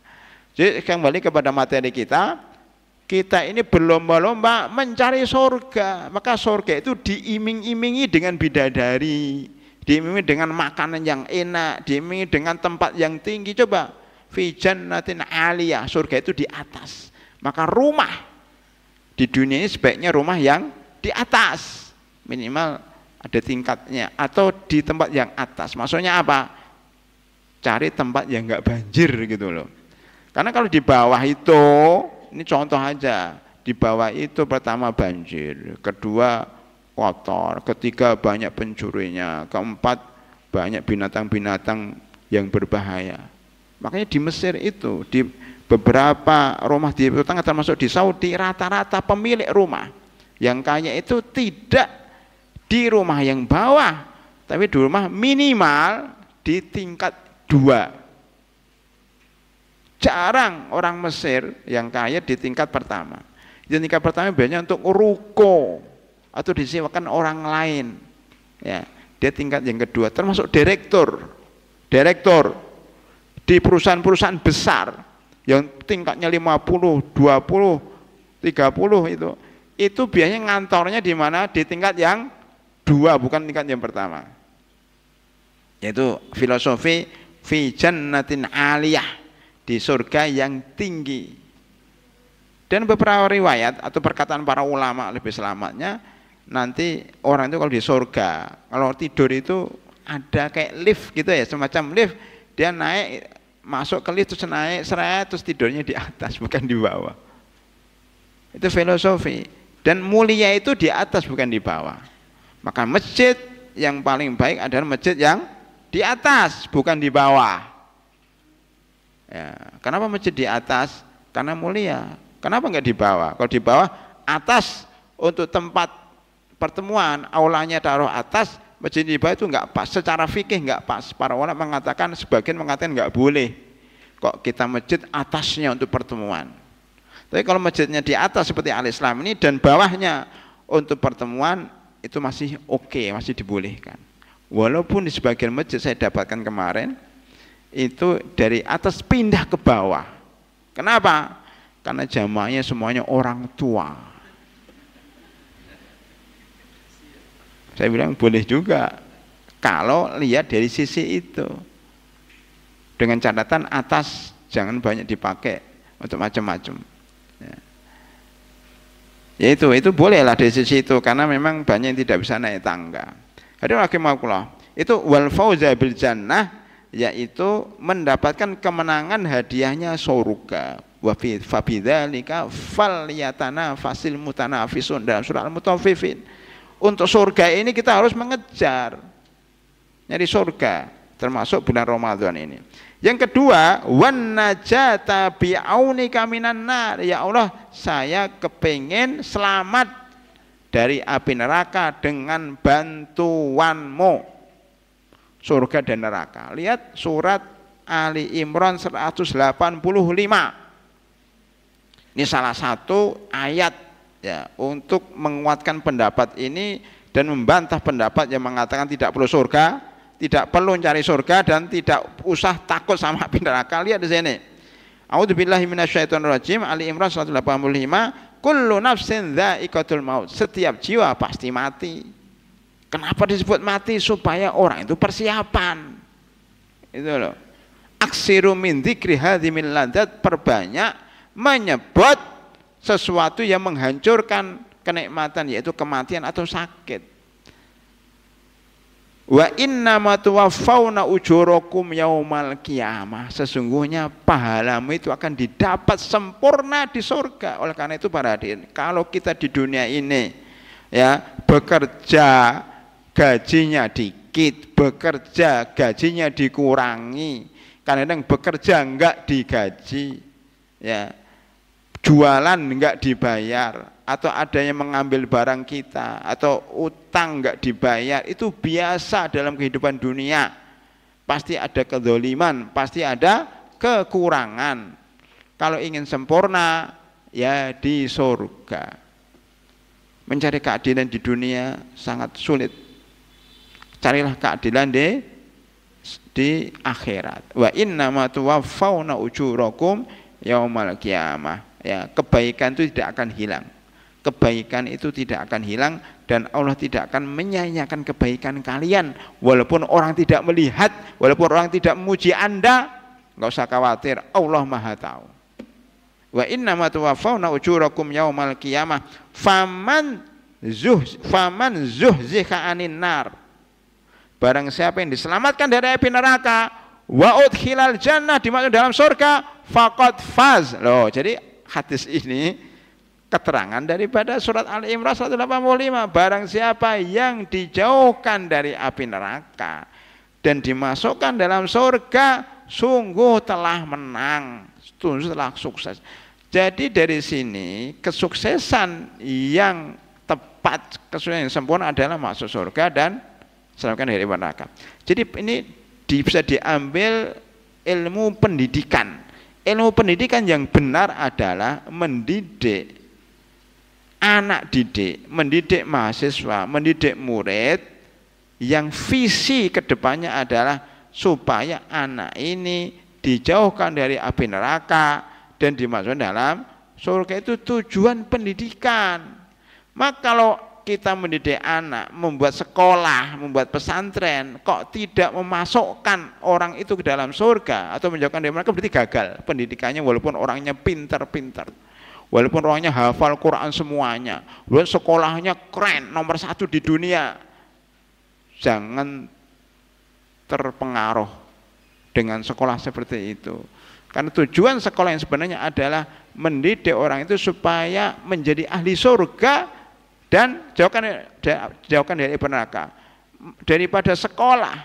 Jadi kembali kepada materi kita ini berlomba-lomba mencari surga. Maka surga itu diiming-imingi dengan bidadari, diiming-imingi dengan makanan yang enak, diiming-imingi dengan tempat yang tinggi. Coba fi jannatin aliyah, surga itu di atas. Maka rumah di dunia ini sebaiknya rumah yang di atas, minimal ada tingkatnya atau di tempat yang atas. Maksudnya apa? Cari tempat yang enggak banjir gitu loh. Karena kalau di bawah itu, ini contoh aja, di bawah itu pertama banjir, kedua kotor, ketiga banyak pencurinya, keempat banyak binatang-binatang yang berbahaya. Makanya di Mesir itu, di beberapa rumah di tetangga termasuk di Saudi, rata-rata pemilik rumah yang kaya itu tidak di rumah yang bawah, tapi di rumah minimal di tingkat 2. Jarang orang Mesir yang kaya di tingkat pertama. Di tingkat pertama biasanya untuk ruko atau disewakan orang lain. Ya, dia tingkat yang kedua, termasuk direktur di perusahaan-perusahaan besar yang tingkatnya 50, 20, 30 itu biasanya ngantornya di mana? Di tingkat yang 2, bukan tingkat yang pertama. Yaitu filosofi fi jannatin aliyah, di surga yang tinggi. Dan beberapa riwayat atau perkataan para ulama lebih selamatnya, nanti orang itu kalau di surga, kalau tidur itu ada kayak lift gitu ya, semacam lift, dia naik, masuk ke lift terus naik, seret, terus tidurnya di atas bukan di bawah. Itu filosofi. Dan mulia itu di atas bukan di bawah. Maka masjid yang paling baik adalah masjid yang di atas bukan di bawah. Ya, kenapa masjid di atas? Karena mulia. Kenapa enggak di bawah? Kalau di bawah, atas untuk tempat pertemuan, aulanya taruh atas, masjid di bawah itu enggak pas. Secara fikih enggak pas. Para ulama mengatakan, sebagian mengatakan enggak boleh. Kok kita masjid atasnya untuk pertemuan. Tapi kalau masjidnya di atas seperti Al-Islam ini dan bawahnya untuk pertemuan, itu masih oke, masih dibolehkan. Walaupun di sebagian masjid saya dapatkan kemarin, itu dari atas pindah ke bawah. Kenapa? Karena jamaahnya semuanya orang tua. Saya bilang boleh juga kalau lihat dari sisi itu, dengan catatan atas jangan banyak dipakai untuk macam-macam. Ya itu bolehlah dari sisi itu, karena memang banyak yang tidak bisa naik tangga. Hadirin rahimakumullah, itu wal fauza bil jannah, yaitu mendapatkan kemenangan, hadiahnya surga. Wa fi fabidzalika falyatanafasil mutanafisun, dalam surah Al-Mutaffifin. Untuk surga ini kita harus mengejar nyari surga, termasuk bulan Ramadan ini. Yang kedua, wan najata bi'aunika minan nar. Ya Allah, saya kepingin selamat dari api neraka dengan bantuanmu. Surga dan neraka. Lihat surat Ali Imran 185. Ini salah satu ayat ya untuk menguatkan pendapat ini dan membantah pendapat yang mengatakan tidak perlu surga, tidak perlu cari surga, dan tidak usah takut sama api neraka. Lihat di sini. A'udzubillahi minasyaitonirrajim. Ali Imran 185. Kullu nafsin dha'iqatul maut. Setiap jiwa pasti mati. Kenapa disebut mati? Supaya orang itu persiapan. Itu loh. Aksiru min dzikri hadhimil ladat, perbanyak menyebut sesuatu yang menghancurkan kenikmatan, yaitu kematian atau sakit. Wa innama tuwaffawna ujurakum yaumal qiyamah. Sesungguhnya pahalamu itu akan didapat sempurna di surga. Oleh karena itu para hadirin, kalau kita di dunia ini ya bekerja gajinya dikit, bekerja gajinya dikurangi, kadang-kadang bekerja enggak digaji, ya, jualan enggak dibayar, atau ada yang mengambil barang kita, atau utang enggak dibayar, itu biasa dalam kehidupan dunia. Pasti ada kedzaliman, pasti ada kekurangan. Kalau ingin sempurna, ya di surga. Mencari keadilan di dunia sangat sulit. Carilah keadilan di akhirat. Wa innama tuwaffawna ujurakum yaumal qiyamah. Ya, kebaikan itu tidak akan hilang. Kebaikan itu tidak akan hilang, dan Allah tidak akan menyia-nyiakan kebaikan kalian. Walaupun orang tidak melihat, walaupun orang tidak memuji Anda, enggak usah khawatir, Allah Maha tahu. Wa innama tuwaffawna ujurakum yaumal qiyamah faman zuhziha anin nar. Barang siapa yang diselamatkan dari api neraka, wa udkhilal jannah, dimasukkan dalam surga, faqad faz. Loh, jadi hadis ini keterangan daripada surat Ali Imran 185. Barang siapa yang dijauhkan dari api neraka dan dimasukkan dalam surga, sungguh telah menang, sungguh telah sukses. Jadi dari sini kesuksesan yang tepat, kesuksesan yang sempurna adalah masuk surga dan selamatkan dari neraka. Jadi ini bisa diambil ilmu pendidikan. Ilmu pendidikan yang benar adalah mendidik anak didik, mendidik mahasiswa, mendidik murid yang visi kedepannya adalah supaya anak ini dijauhkan dari api neraka dan dimasukkan dalam surga. Itu tujuan pendidikan. Maka kalau kita mendidik anak, membuat sekolah, membuat pesantren, kok tidak memasukkan orang itu ke dalam surga atau menjauhkan dari mereka, berarti gagal pendidikannya. Walaupun orangnya pintar-pintar, walaupun orangnya hafal Quran semuanya, walaupun sekolahnya keren, nomor 1 di dunia, jangan terpengaruh dengan sekolah seperti itu. Karena tujuan sekolah yang sebenarnya adalah mendidik orang itu supaya menjadi ahli surga dan jauhkan dari neraka. Daripada sekolah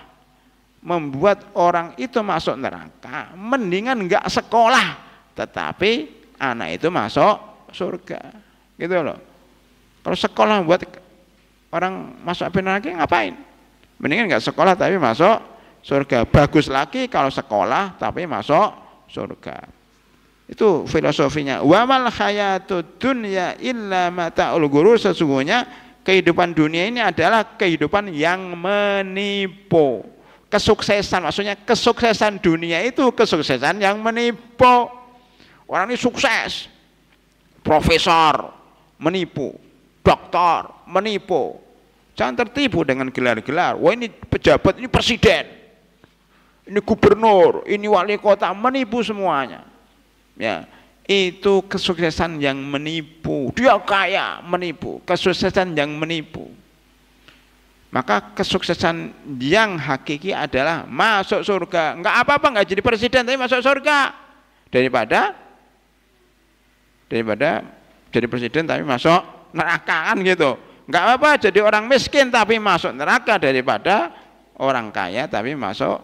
membuat orang itu masuk neraka, mendingan enggak sekolah tetapi anak itu masuk surga. Gitu loh. Kalau sekolah buat orang masuk api neraka, ngapain? Mendingan enggak sekolah tapi masuk surga. Bagus lagi kalau sekolah tapi masuk surga. Itu filosofinya. Wa mal hayatud dunya illa mata'ul ghurur. Sesungguhnya kehidupan dunia ini adalah kehidupan yang menipu. Kesuksesan, maksudnya kesuksesan dunia itu kesuksesan yang menipu. Orang ini sukses, profesor menipu, doktor menipu. Jangan tertipu dengan gelar-gelar. Wah, ini pejabat, ini presiden, ini gubernur, ini wali kota, menipu semuanya. Ya, itu kesuksesan yang menipu. Dia kaya, menipu. Kesuksesan yang menipu. Maka kesuksesan yang hakiki adalah masuk surga. Enggak apa-apa, enggak jadi presiden tapi masuk surga. Daripada jadi presiden tapi masuk neraka, kan gitu. Enggak apa-apa jadi orang miskin tapi masuk neraka daripada orang kaya tapi masuk.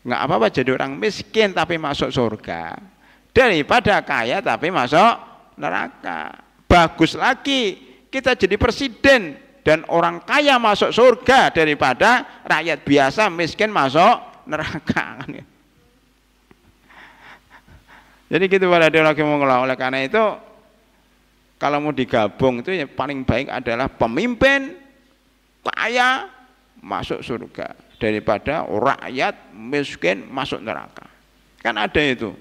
Enggak apa-apa jadi orang miskin tapi masuk surga daripada kaya tapi masuk neraka. Bagus lagi kita jadi presiden dan orang kaya masuk surga daripada rakyat biasa miskin masuk neraka. Jadi gitu para teologi mengelola. Oleh karena itu kalau mau digabung itu yang paling baik adalah pemimpin kaya masuk surga daripada rakyat miskin masuk neraka. Kan ada itu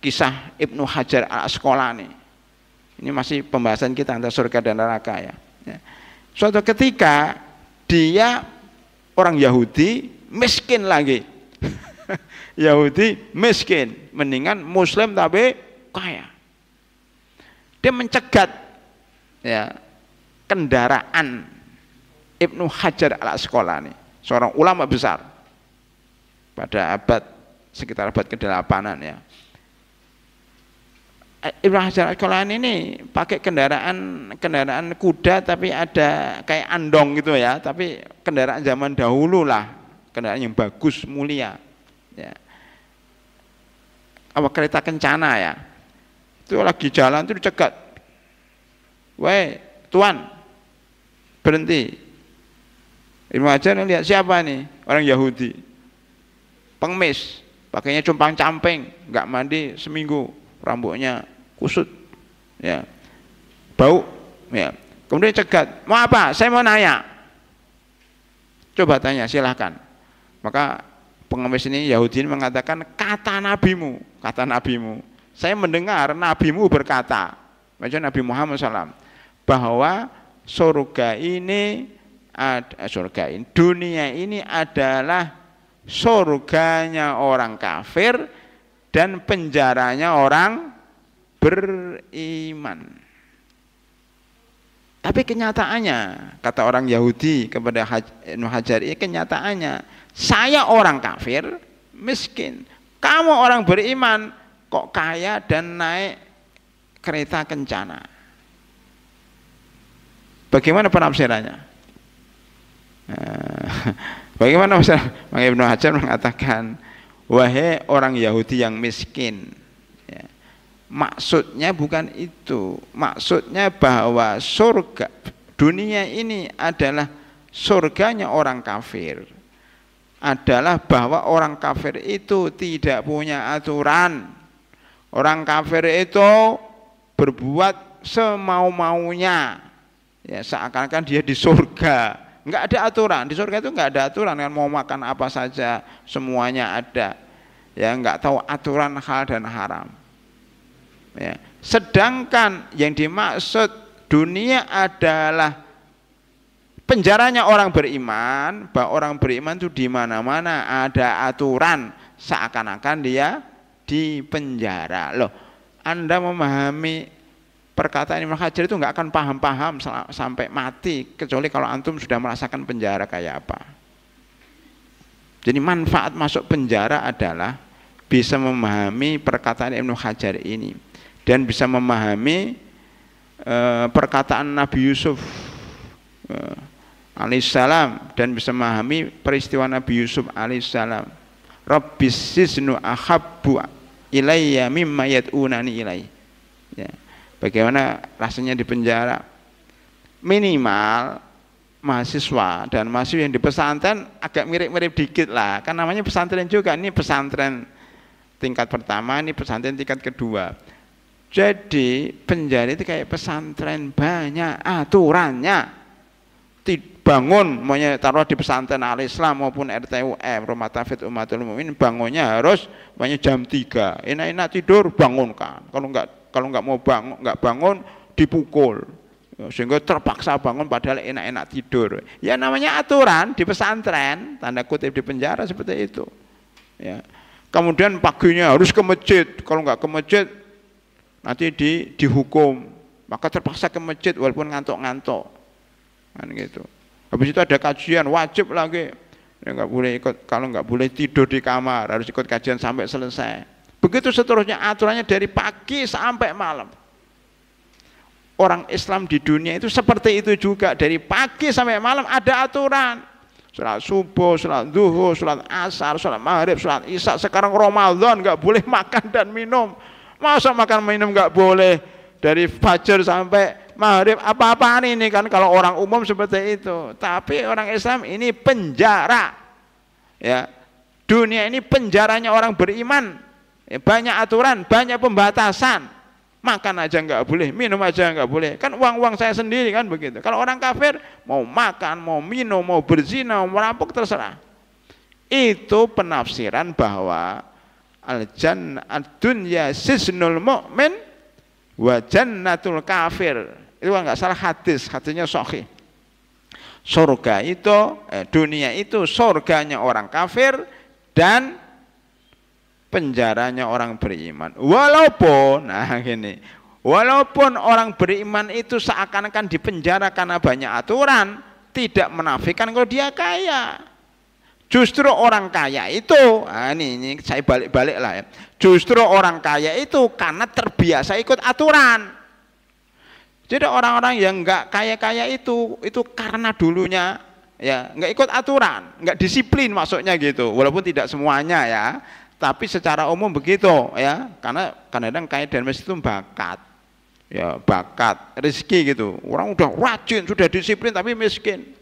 kisah Ibnu Hajar al-Asqalani. Ini masih pembahasan kita antara surga dan neraka ya. Suatu ketika dia orang Yahudi miskin lagi. Yahudi miskin, mendingan Muslim tapi kaya. Dia mencegat ya kendaraan Ibnu Hajar al-Asqalani, seorang ulama besar pada sekitar abad ke-8 ya. Ibnu Hajar al-Asqalani ini pakai kendaraan kuda tapi ada kayak andong gitu ya, tapi kendaraan zaman dahulu lah, kendaraan yang bagus, mulia ya. Apa kereta kencana ya. Itu lagi jalan itu dicegat. Weh, tuan, berhenti. Ibnu Hajar lihat siapa nih? Orang Yahudi. Pengemis, pakainya compang-camping, enggak mandi seminggu, rambutnya kusut. Ya. Bau, ya. Kemudian cegat. Mau apa? Saya mau nanya. Coba tanya, silahkan. Maka pengemis ini Yahudi ini mengatakan, kata nabimu. Saya mendengar nabimu berkata, macam Nabi Muhammad SAW, bahwa dunia ini adalah surganya orang kafir dan penjaranya orang beriman. Tapi kenyataannya, kata orang Yahudi kepada Ibnu Hajar ini, kenyataannya saya orang kafir, miskin. Kamu orang beriman, kok kaya dan naik kereta kencana. Bagaimana penafsirannya? Bagaimana Mas Ibnu Hajar mengatakan, wahai orang Yahudi yang miskin, ya, maksudnya bukan itu, maksudnya bahwa surga dunia ini adalah surganya orang kafir, adalah bahwa orang kafir itu tidak punya aturan. Orang kafir itu berbuat semau-maunya, ya, seakan-akan dia di surga. Enggak ada aturan, di surga itu enggak ada aturan, kan mau makan apa saja semuanya ada, ya, enggak tahu aturan halal dan haram, ya. Sedangkan yang dimaksud dunia adalah penjaranya orang beriman, bahwa orang beriman itu di mana-mana ada aturan, seakan-akan dia di penjara. Loh, Anda memahami perkataan Ibnu Hajar itu nggak akan paham-paham sampai mati, kecuali kalau antum sudah merasakan penjara kayak apa. Jadi manfaat masuk penjara adalah bisa memahami perkataan Ibnu Hajar ini dan bisa memahami perkataan Nabi Yusuf alaihissalam, dan bisa memahami peristiwa Nabi Yusuf alaihissalam. Rabbis sijnu ahabbu ilayya mimma yad'unani ilai. Ya. Bagaimana rasanya di penjara? Minimal mahasiswa dan mahasiswa yang di pesantren agak mirip-mirip dikit lah, kan namanya pesantren juga. Ini pesantren tingkat pertama, ini pesantren tingkat kedua. Jadi penjara itu kayak pesantren, banyak aturannya. Bangun, maunya taruh di pesantren al-Islam maupun RTUM, Rumah Tafid Umatul Mukminin, bangunnya harus jam 3. Enak-enak tidur bangunkan. Kalau nggak mau bangun, nggak bangun dipukul. Sehingga terpaksa bangun padahal enak-enak tidur. Ya namanya aturan di pesantren, tanda kutip di penjara seperti itu. Ya. Kemudian paginya harus ke masjid. Kalau nggak ke masjid nanti dihukum. Maka terpaksa ke masjid walaupun ngantuk-ngantuk. Kan gitu. Habis itu ada kajian wajib lagi, ya, nggak boleh ikut, kalau nggak boleh tidur di kamar, harus ikut kajian sampai selesai. Begitu seterusnya aturannya dari pagi sampai malam. Orang Islam di dunia itu seperti itu juga, dari pagi sampai malam ada aturan. Sholat subuh, sholat zuhur, sholat asar, sholat maghrib, sholat isya. Sekarang Ramadan nggak boleh makan dan minum. Masa makan minum nggak boleh dari fajar sampai maghrib, apa-apaan ini kan kalau orang umum seperti itu. Tapi orang Islam ini penjara, ya. Dunia ini penjaranya orang beriman, ya, banyak aturan, banyak pembatasan. Makan aja nggak boleh, minum aja nggak boleh, kan uang saya sendiri kan begitu. Kalau orang kafir mau makan, mau minum, mau berzina, mau merampok, terserah. Itu penafsiran bahwa al-jannah ad-dunya sijnul mu'min wa jannatul kafir. Itu nggak salah hadisnya sahih. Surga itu, dunia itu surganya orang kafir dan penjaranya orang beriman. Walaupun, nah gini, walaupun orang beriman itu seakan-akan dipenjara karena banyak aturan, tidak menafikan kalau dia kaya. Justru orang kaya itu, nah ini saya balik-balik lah ya. Justru orang kaya itu karena terbiasa ikut aturan. Jadi orang-orang yang nggak kaya-kaya itu karena dulunya ya nggak ikut aturan, nggak disiplin maksudnya gitu. Walaupun tidak semuanya ya, tapi secara umum begitu ya. Karena kadang-kadang kaya dan miskin itu bakat, ya bakat, rezeki gitu. Orang udah rajin, sudah disiplin tapi miskin.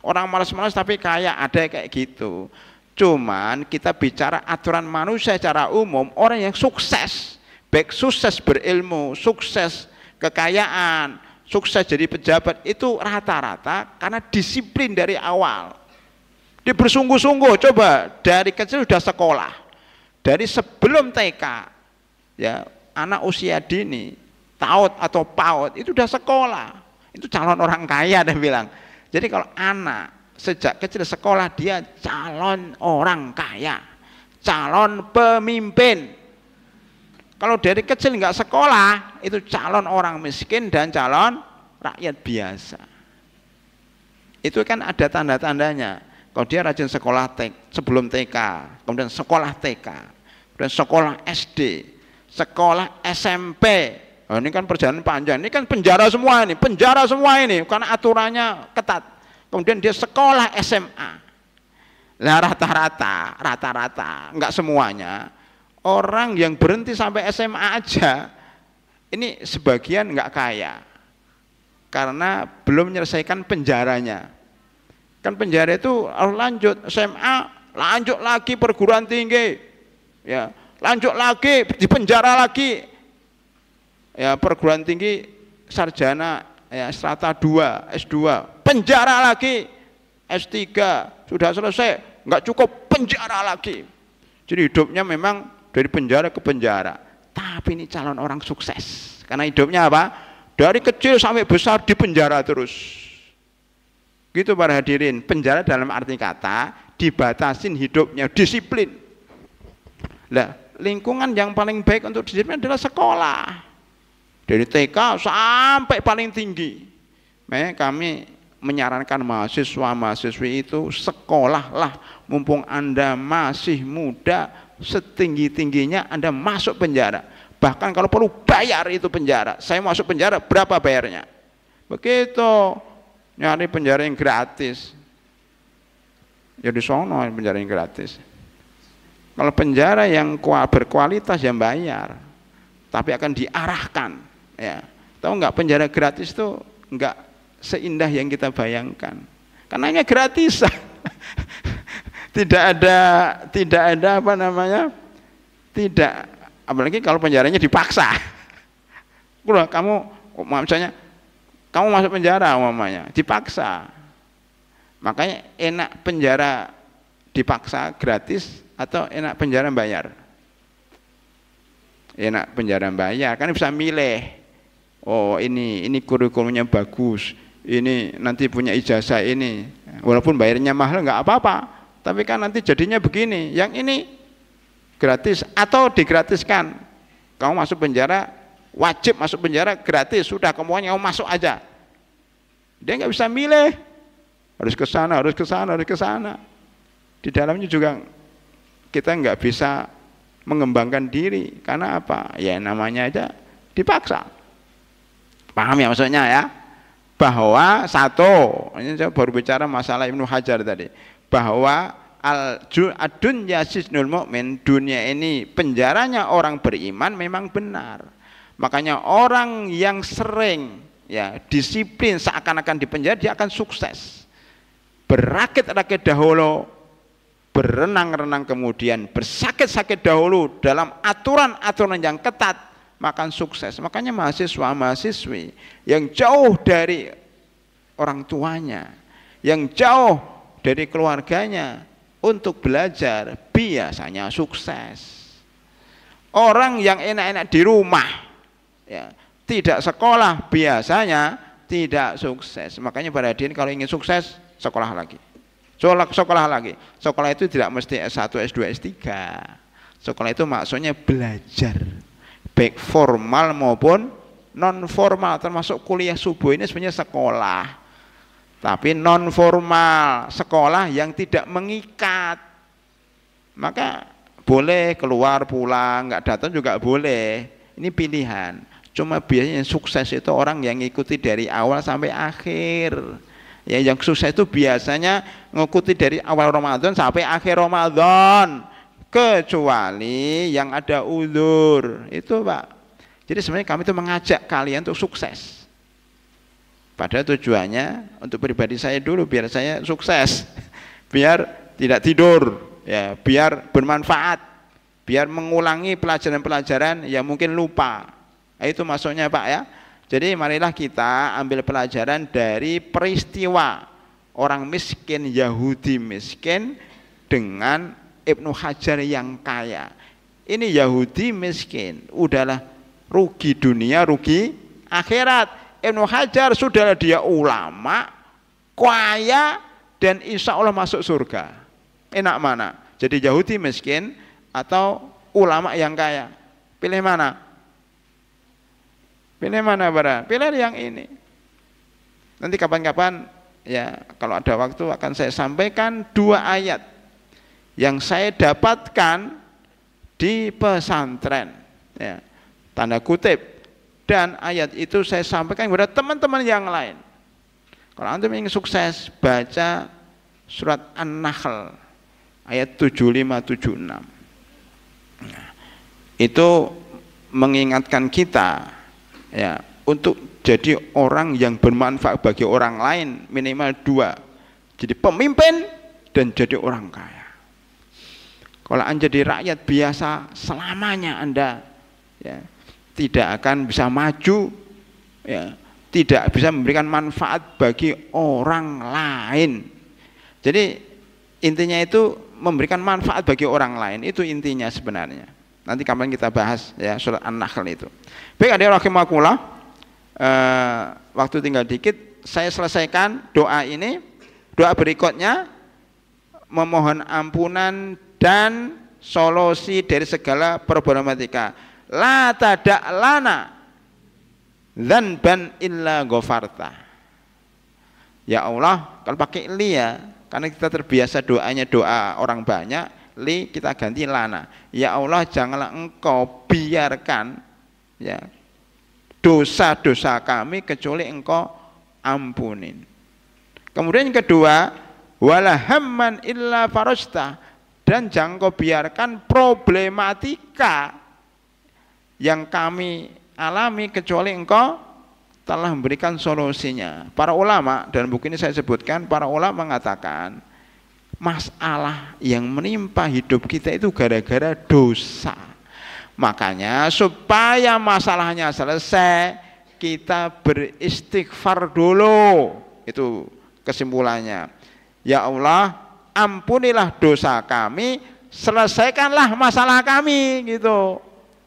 Orang malas-malas tapi kaya, ada kayak gitu. Cuman kita bicara aturan manusia secara umum, orang yang sukses, baik sukses berilmu, sukses kekayaan, sukses jadi pejabat, itu rata-rata karena disiplin dari awal. Dia bersungguh-sungguh, coba dari kecil sudah sekolah, dari sebelum TK, ya anak usia dini, TAUD atau PAUD itu sudah sekolah, itu calon orang kaya dia bilang. Jadi kalau anak sejak kecil sekolah, dia calon orang kaya, calon pemimpin. Kalau dari kecil nggak sekolah, itu calon orang miskin dan calon rakyat biasa. Itu kan ada tanda-tandanya. Kalau dia rajin sekolah sebelum TK, kemudian sekolah TK, kemudian sekolah SD, sekolah SMP. Nah, ini kan perjalanan panjang. Ini kan penjara semua ini, karena aturannya ketat. Kemudian dia sekolah SMA. Lah rata-rata, enggak semuanya. Orang yang berhenti sampai SMA aja, ini sebagian enggak kaya. Karena belum menyelesaikan penjaranya. Kan penjara itu harus lanjut, SMA, lanjut lagi perguruan tinggi. Ya, lanjut lagi di penjara lagi. Ya, perguruan tinggi sarjana ya strata 2, S2, penjara lagi. S3 sudah selesai, enggak cukup, penjara lagi. Jadi hidupnya memang dari penjara ke penjara. Tapi ini calon orang sukses. Karena hidupnya apa? Dari kecil sampai besar di penjara terus. Gitu para hadirin. Penjara dalam arti kata dibatasin hidupnya, disiplin. Lah, lingkungan yang paling baik untuk disiplin adalah sekolah. Dari TK sampai paling tinggi. Makanya kami menyarankan mahasiswa-mahasiswi itu sekolahlah, mumpung Anda masih muda, setinggi-tingginya Anda masuk penjara. Bahkan kalau perlu bayar itu penjara. Saya masuk penjara, berapa bayarnya? Begitu. Nyari penjara yang gratis. Ya di sono penjara yang gratis. Kalau penjara yang berkualitas yang bayar, tapi akan diarahkan. Ya, tahu nggak, penjara gratis itu nggak seindah yang kita bayangkan. Karena ini gratisan. tidak ada apa namanya? Tidak, apalagi kalau penjaranya dipaksa. Kamu misalnya kamu masuk penjara umpamanya, dipaksa. Makanya enak penjara dipaksa gratis atau enak penjara bayar? Enak penjara bayar, kan bisa milih. Oh, ini kurikulumnya bagus, ini nanti punya ijazah ini, walaupun bayarnya mahal nggak apa-apa, tapi kan nanti jadinya begini, yang ini gratis atau digratiskan. Kamu masuk penjara, wajib masuk penjara gratis, sudah kamu masuk aja. Dia nggak bisa milih, harus ke sana, harus ke sana, harus ke sana. Di dalamnya juga kita nggak bisa mengembangkan diri, karena apa? Ya namanya aja dipaksa. Paham ya maksudnya ya? Bahwa satu, ini saya baru bicara masalah Ibnu Hajar tadi, bahwa ad-dunya sijnul mu'min, dunia ini penjaranya orang beriman memang benar. Makanya orang yang sering ya disiplin seakan-akan di penjara, dia akan sukses. Berakit-rakit dahulu, berenang-renang kemudian, bersakit-sakit dahulu dalam aturan-aturan yang ketat, makan sukses. Makanya mahasiswa-mahasiswi yang jauh dari orang tuanya, yang jauh dari keluarganya untuk belajar biasanya sukses. Orang yang enak-enak di rumah ya, tidak sekolah biasanya tidak sukses. Makanya para hadirin kalau ingin sukses, sekolah lagi. Sekolah lagi. Sekolah itu tidak mesti S1, S2, S3. Sekolah itu maksudnya belajar, baik formal maupun non formal, termasuk kuliah subuh ini sebenarnya sekolah, tapi non formal, sekolah yang tidak mengikat. Maka boleh keluar pulang, nggak datang juga boleh, ini pilihan. Cuma biasanya sukses itu orang yang ngikuti dari awal sampai akhir. Ya, yang sukses itu biasanya ngikuti dari awal Ramadan sampai akhir Ramadan, kecuali yang ada uzur itu Pak. Jadi sebenarnya kami itu mengajak kalian untuk sukses, padahal tujuannya untuk pribadi saya dulu, biar saya sukses, biar tidak tidur ya, biar bermanfaat, biar mengulangi pelajaran-pelajaran yang mungkin lupa. Nah, itu maksudnya Pak ya. Jadi marilah kita ambil pelajaran dari peristiwa orang miskin, Yahudi miskin dengan Ibnu Hajar yang kaya. Ini Yahudi miskin, udahlah rugi dunia, rugi akhirat. Ibnu Hajar sudahlah dia ulama, kaya, dan insya Allah masuk surga. Enak mana? Jadi Yahudi miskin atau ulama yang kaya? Pilih mana? Pilih mana Bara? Pilih yang ini. Nanti kapan-kapan ya kalau ada waktu akan saya sampaikan 2 ayat yang saya dapatkan di pesantren ya, tanda kutip, dan ayat itu saya sampaikan kepada teman-teman yang lain. Kalau antum ingin sukses, baca surat An-Nahl ayat 75-76. Nah, itu mengingatkan kita ya untuk jadi orang yang bermanfaat bagi orang lain, minimal 2. Jadi pemimpin dan jadi orang kaya. Kalau Anda jadi rakyat biasa selamanya Anda ya tidak akan bisa maju ya, tidak bisa memberikan manfaat bagi orang lain. Jadi intinya itu memberikan manfaat bagi orang lain, itu intinya sebenarnya. Nanti kapan kita bahas ya surat An-Nahl itu. Baik, adik rahimakumullah, waktu tinggal dikit, saya selesaikan doa ini. Doa berikutnya memohon ampunan dan solusi dari segala problematika. La tada' lana dzanban illa ghafarta. Ya Allah, kalau pakai li ya, karena kita terbiasa doanya doa orang banyak, li kita ganti lana. Ya Allah, janganlah engkau biarkan ya dosa-dosa kami kecuali engkau ampunin. Kemudian yang kedua, wala hamman illa farajta, dan jangan kau biarkan problematika yang kami alami kecuali engkau telah memberikan solusinya. Para ulama, dan buku ini saya sebutkan, para ulama mengatakan masalah yang menimpa hidup kita itu gara-gara dosa. Makanya supaya masalahnya selesai, kita beristighfar dulu. Itu kesimpulannya. Ya Allah, ampunilah dosa kami, selesaikanlah masalah kami, gitu.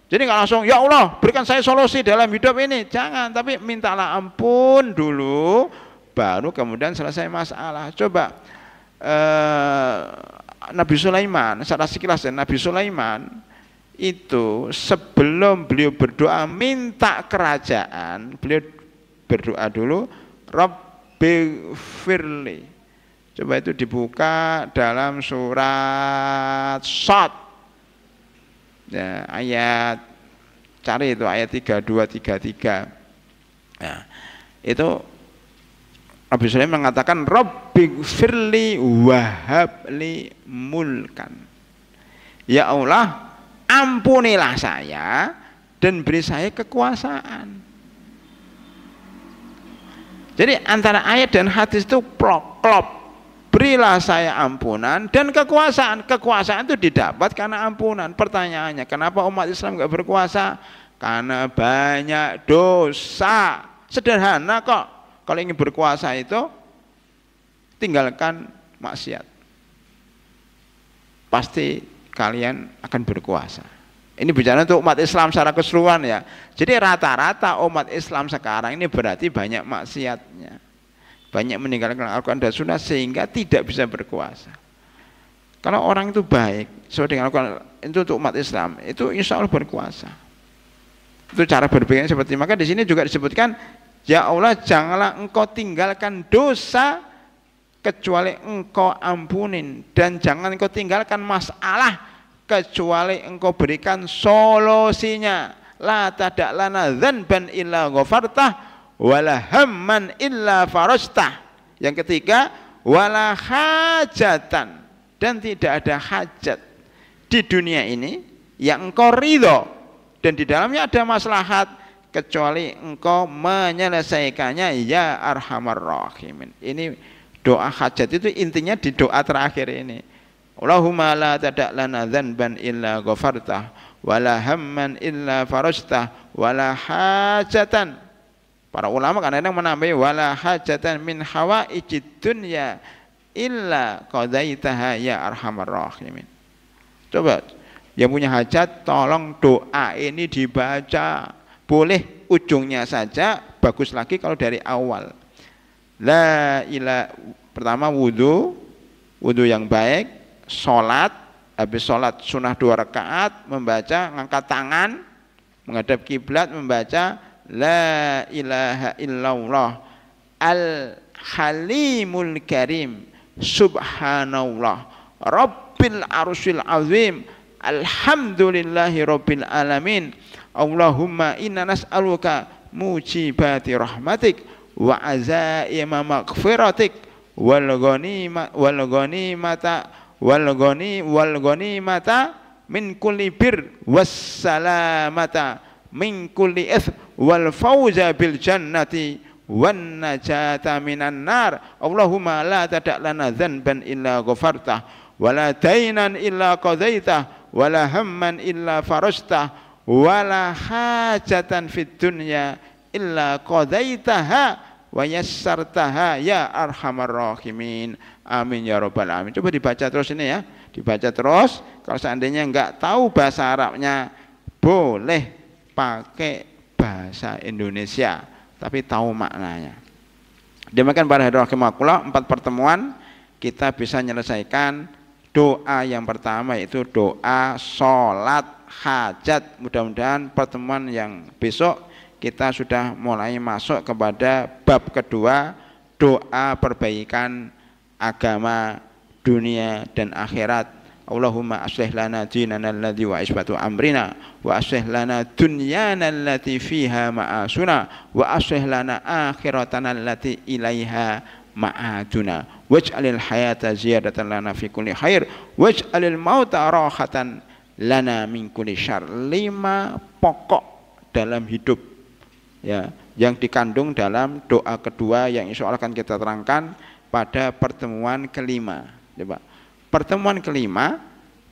Jadi nggak langsung, ya Allah berikan saya solusi dalam hidup ini, jangan, tapi mintalah ampun dulu, baru kemudian selesai masalah. Coba Nabi Sulaiman, secara sekilas Nabi Sulaiman itu sebelum beliau berdoa minta kerajaan, beliau berdoa dulu, Rabbi firli. Coba itu dibuka dalam surat Shad ya, ayat, cari itu ayat 32-33 ya, itu Nabi Sulaiman mengatakan Rabbi firli wahabli mulkan. Ya Allah, ampunilah saya dan beri saya kekuasaan. Jadi antara ayat dan hadis itu klop. Berilah saya ampunan dan kekuasaan. Kekuasaan itu didapat karena ampunan. Pertanyaannya, kenapa umat Islam nggak berkuasa? Karena banyak dosa. Sederhana kok. Kalau ingin berkuasa itu tinggalkan maksiat, pasti kalian akan berkuasa. Ini bicara untuk umat Islam secara keseluruhan ya. Jadi rata-rata umat Islam sekarang ini berarti banyak maksiatnya, banyak meninggalkan Al-Quran dan Sunnah sehingga tidak bisa berkuasa. Kalau orang itu baik sesuai dengan Al-Quran, itu untuk umat Islam itu insya Allah berkuasa. Itu cara berpikirnya seperti. Maka di sini juga disebutkan, ya Allah, janganlah engkau tinggalkan dosa kecuali engkau ampunin, dan jangan engkau tinggalkan masalah kecuali engkau berikan solusinya. La tada' lana dzanban illa ghafartah wala hamman illa farajtah. Yang ketiga, wala hajatan, dan tidak ada hajat di dunia ini yang engkau ridho dan di dalamnya ada maslahat kecuali engkau menyelesaikannya ya arhamar rahimin. Ini doa hajat itu intinya di doa terakhir ini. Allahumma la tada' lana dzanban illa ghafartah wala hamman illa farajtah wala hajatan. Para ulama kadang-kadang menambahi wala hajatan min hawaijid dunya illa qadaitaha ya arhamar rahimin. Coba yang punya hajat tolong doa ini dibaca. Boleh ujungnya saja, bagus lagi kalau dari awal. La ilaha, pertama wudu yang baik, sholat, habis sholat sunnah 2 rakaat, membaca, ngangkat tangan, menghadap kiblat, membaca la ilaha illallah al-halimul karim subhanallah rabbil arsyil azim alhamdulillahi rabbil alamin. Allahumma inna nas'aluka mujibati rahmatik wa azaima maghfiratik wal ghanimata wal ghanimata min kulli bir wassalamata min kulli its wal fauza bil jannati wan najata minan nar. Allahumma la tada' lana dzanban illa ghafartah wala dainan illa qadaitah wala hamman illa farajtah wala hajatan fid dunya illa qadaitaha wa yassartaha ya arhamar rahimin. Amin ya rabbal alamin. Coba dibaca terus ini ya, dibaca terus. Kalau seandainya enggak tahu bahasa Arabnya, boleh pakai bahasa Indonesia tapi tahu maknanya. Demikian para hadirin rahimakumullah, 4 pertemuan kita bisa menyelesaikan doa yang pertama, yaitu doa sholat hajat. Mudah-mudahan pertemuan yang besok kita sudah mulai masuk kepada bab kedua, doa perbaikan agama, dunia dan akhirat. Allahumma aslih lana dinana alladzi wa isbatu amrina wa aslih lana dunyana allati fiha ma'asuna wa aslih lana akhiratana allati ilaiha ma'aduna waj'alil hayata ziyadatan lana fi kulli khair waj'alil mauta rahatan lana min kulli syarr. 5 pokok dalam hidup ya yang dikandung dalam doa kedua yang insya Allah akan kita terangkan pada pertemuan kelima. Coba. Pertemuan kelima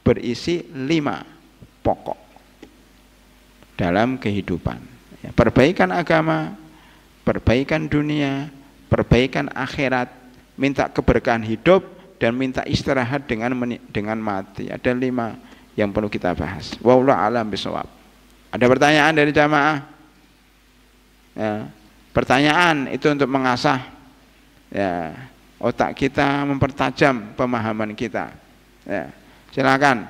berisi 5 pokok dalam kehidupan ya, perbaikan agama, perbaikan dunia, perbaikan akhirat, minta keberkahan hidup dan minta istirahat dengan mati. Ada 5 yang perlu kita bahas. Wallahu a'lam bishawab. Ada pertanyaan dari jamaah? Ya, pertanyaan itu untuk mengasah ya otak kita, mempertajam pemahaman kita. Ya, silakan.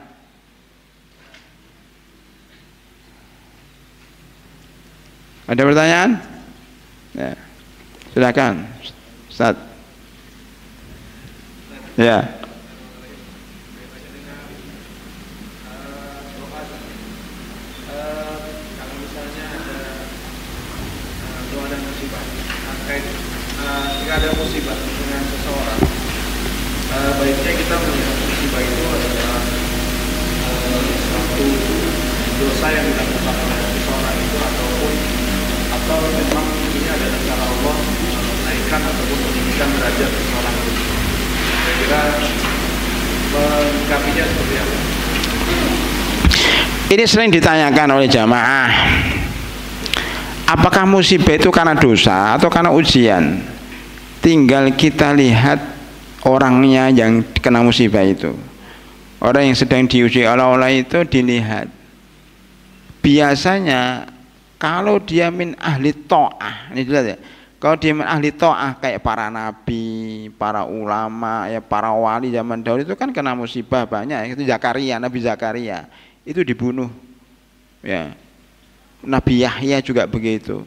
Ada pertanyaan? Ya, silakan, Ustaz. Ya. Kalau misalnya ada doa dan musibah, jika ada musibah dengan seseorang, baiknya kita melihat musibah itu adalah suatu dosa yang dilakukan oleh seseorang itu atau memang ini adalah cara Allah menaikkan ataupun meninggikan derajat seseorang itu. Saya kira menyikapinya seperti apa? Ini sering ditanyakan oleh jamaah. Apakah musibah itu karena dosa atau karena ujian? Tinggal kita lihat orangnya yang kena musibah itu. Orang yang sedang diuji oleh Allah itu dilihat. Biasanya kalau dia min ahli ta'ah, ini dilihat ya. Kalau dia min ahli ta'ah kayak para nabi, para ulama, ya para wali zaman dahulu itu kan kena musibah banyak. Itu Zakaria, Nabi Zakaria itu dibunuh. Ya. Nabi Yahya juga begitu.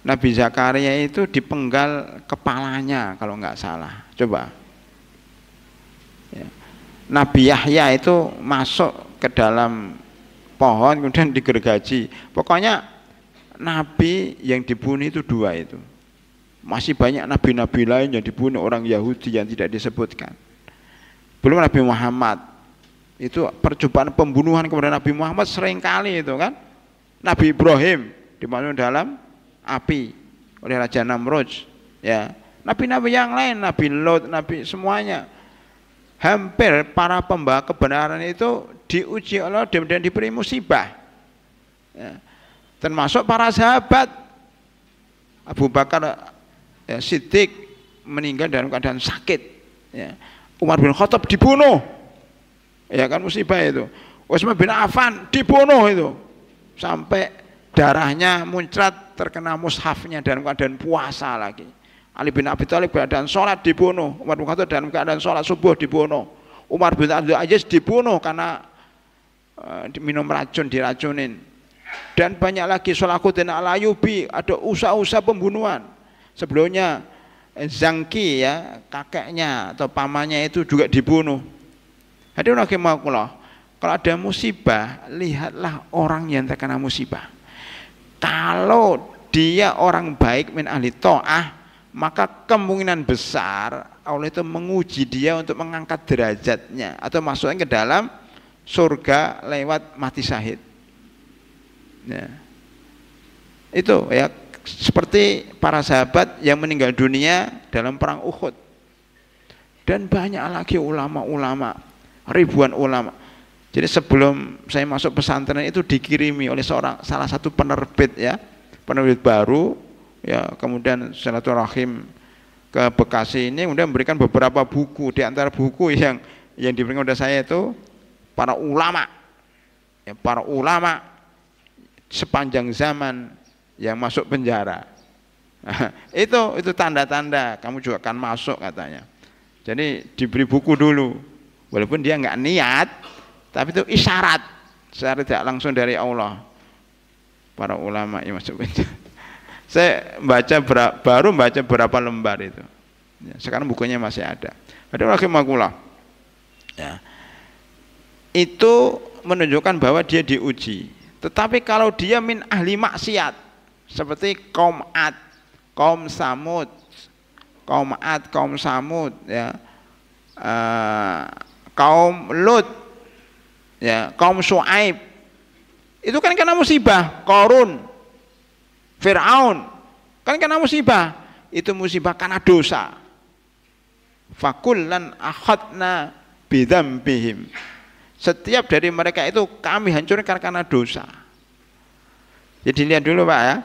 Nabi Zakaria itu dipenggal kepalanya kalau nggak salah. Coba. Ya. Nabi Yahya itu masuk ke dalam pohon kemudian digergaji. Pokoknya nabi yang dibunuh itu 2 itu. Masih banyak nabi-nabi lain yang dibunuh orang Yahudi yang tidak disebutkan. Belum Nabi Muhammad. Itu percobaan pembunuhan kepada Nabi Muhammad sering kali itu kan. Nabi Ibrahim dimasukkan dalam api oleh Raja Namrud, ya. Nabi-nabi yang lain, Nabi Lot, Nabi semuanya, hampir para pembawa kebenaran itu diuji oleh dan diberi musibah. Ya. Termasuk para sahabat. Abu Bakar ya, Siddiq meninggal dalam keadaan sakit. Ya. Umar bin Khattab dibunuh, ya kan musibah itu. Utsman bin Affan dibunuh itu. Sampai darahnya muncrat terkena mushafnya dalam keadaan puasa lagi. Ali bin Abi Thalib keadaan sholat dibunuh. Umar bin Khattab dalam keadaan sholat subuh dibunuh. Umar bin Abdul Aziz dibunuh karena minum racun, diracunin. Dan banyak lagi. Salahuddin Al-Ayyubi, ada usaha-usaha pembunuhan. Sebelumnya Zangki ya, kakeknya atau pamannya itu juga dibunuh. Hadirin rahimakumullah. Kalau ada musibah, lihatlah orang yang terkena musibah. Kalau dia orang baik min ahli ta'ah, maka kemungkinan besar Allah itu menguji dia untuk mengangkat derajatnya atau masuknya ke dalam surga lewat mati syahid. Ya. Itu ya seperti para sahabat yang meninggal dunia dalam perang Uhud. Dan banyak lagi ulama-ulama, ribuan ulama. Jadi sebelum saya masuk pesantren itu dikirimi oleh salah satu penerbit ya, penerbit baru ya, kemudian silaturahim ke Bekasi ini kemudian memberikan beberapa buku. Di antara buku yang diberikan oleh saya itu para ulama ya, para ulama sepanjang zaman yang masuk penjara. Nah, itu tanda-tanda kamu juga akan masuk katanya. Jadi diberi buku dulu, walaupun dia nggak niat, tapi itu isyarat secara tidak langsung dari Allah. Para ulama yang masuk penjara. Saya baru baca berapa lembar itu. Ya, sekarang bukunya masih ada. Ada rahimahullah. Ya. Itu menunjukkan bahwa dia diuji. Tetapi kalau dia min ahli maksiat, seperti kaum Ad, kaum Samud, ya, kaum Lut, ya, kaum Syuaib, itu kan kena musibah. Qarun, Fir'aun, kan kena musibah. Itu musibah karena dosa. Fakullan akhadna bidzambihim. Setiap dari mereka itu kami hancurkan karena dosa. Jadi lihat dulu Pak ya.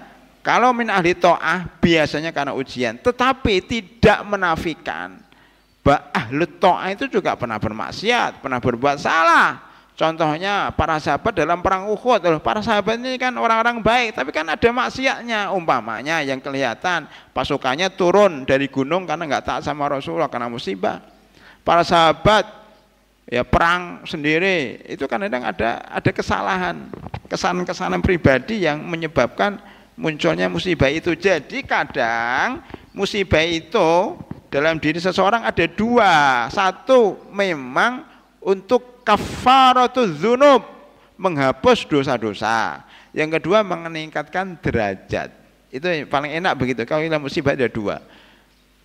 Kalau min ahli ta'ah biasanya karena ujian, tetapi tidak menafikan bahwa ahli ta'ah itu juga pernah bermaksiat, pernah berbuat salah. Contohnya para sahabat dalam perang Uhud. Para sahabat ini kan orang-orang baik, tapi kan ada maksiatnya. Umpamanya yang kelihatan pasukannya turun dari gunung karena nggak taat sama Rasulullah karena musibah. Para sahabat ya perang sendiri itu kan kadang ada kesalahan pribadi yang menyebabkan munculnya musibah itu. Jadi kadang musibah itu dalam diri seseorang ada dua. Satu memang untuk kafaratuz dzunub, menghapus dosa-dosa. Yang kedua meningkatkan derajat. Itu yang paling enak begitu. Kalau dalam musibah ada dua.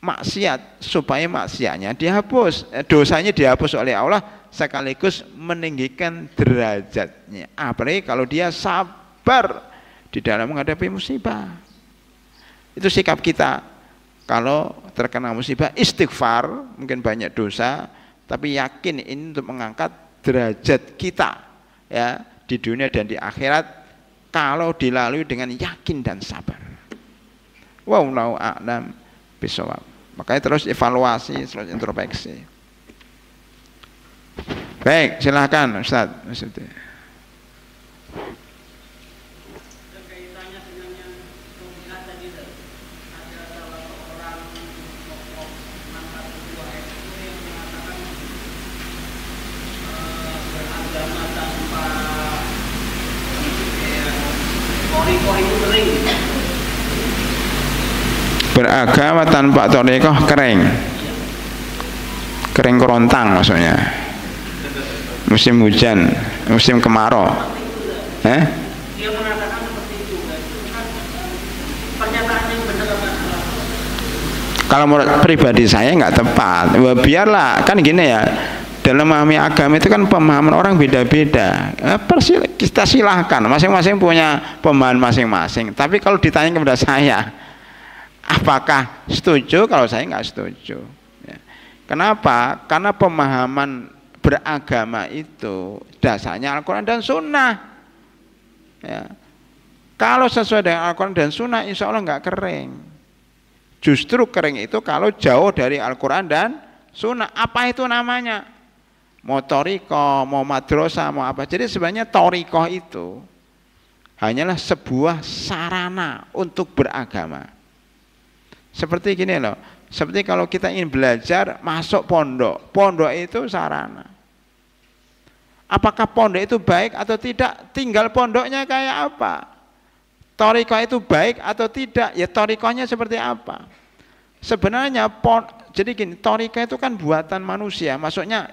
Maksiat supaya maksiatnya dihapus, dosanya dihapus oleh Allah, sekaligus meninggikan derajatnya. Apalagi kalau dia sabar di dalam menghadapi musibah. Itu sikap kita kalau terkena musibah, istighfar, mungkin banyak dosa, tapi yakin ini untuk mengangkat derajat kita ya di dunia dan di akhirat kalau dilalui dengan yakin dan sabar. Wallahu a'lam bishawab. Makanya terus evaluasi, terus introspeksi. Baik, silahkan Ustaz. Kaitannya dengan yang Robiat tadi, ada salah seorang tokoh mantan ketua FPI yang mengatakan beragama tanpa korikoh itu kering. Beragama tanpa thariqah kering. Kering kerontang maksudnya. Musim hujan, musim kemarau. Dia mengatakan seperti itu. Kan pernyataan yang benar apa salah? Kalau menurut pribadi saya nggak tepat. Biarlah, kan gini ya. Dalam memahami agama itu kan pemahaman orang beda-beda. Kita silahkan, masing-masing punya pemahaman masing-masing. Tapi kalau ditanya kepada saya, apakah setuju? Kalau saya nggak setuju. Ya. Kenapa? Karena pemahaman beragama itu dasarnya Al-Quran dan Sunnah. Ya. Kalau sesuai dengan Al-Quran dan Sunnah, insya Allah nggak kering. Justru kering itu kalau jauh dari Al-Quran dan Sunnah. Apa itu namanya? Mau thariqah, mau madrasah, mau apa. Jadi sebenarnya thariqah itu hanyalah sebuah sarana untuk beragama. Seperti gini loh, seperti kalau kita ingin belajar masuk pondok, pondok itu sarana. Apakah pondok itu baik atau tidak? Tinggal pondoknya kayak apa. Thariqah itu baik atau tidak? Ya thariqahnya seperti apa? Sebenarnya jadi gini, thariqah itu kan buatan manusia, maksudnya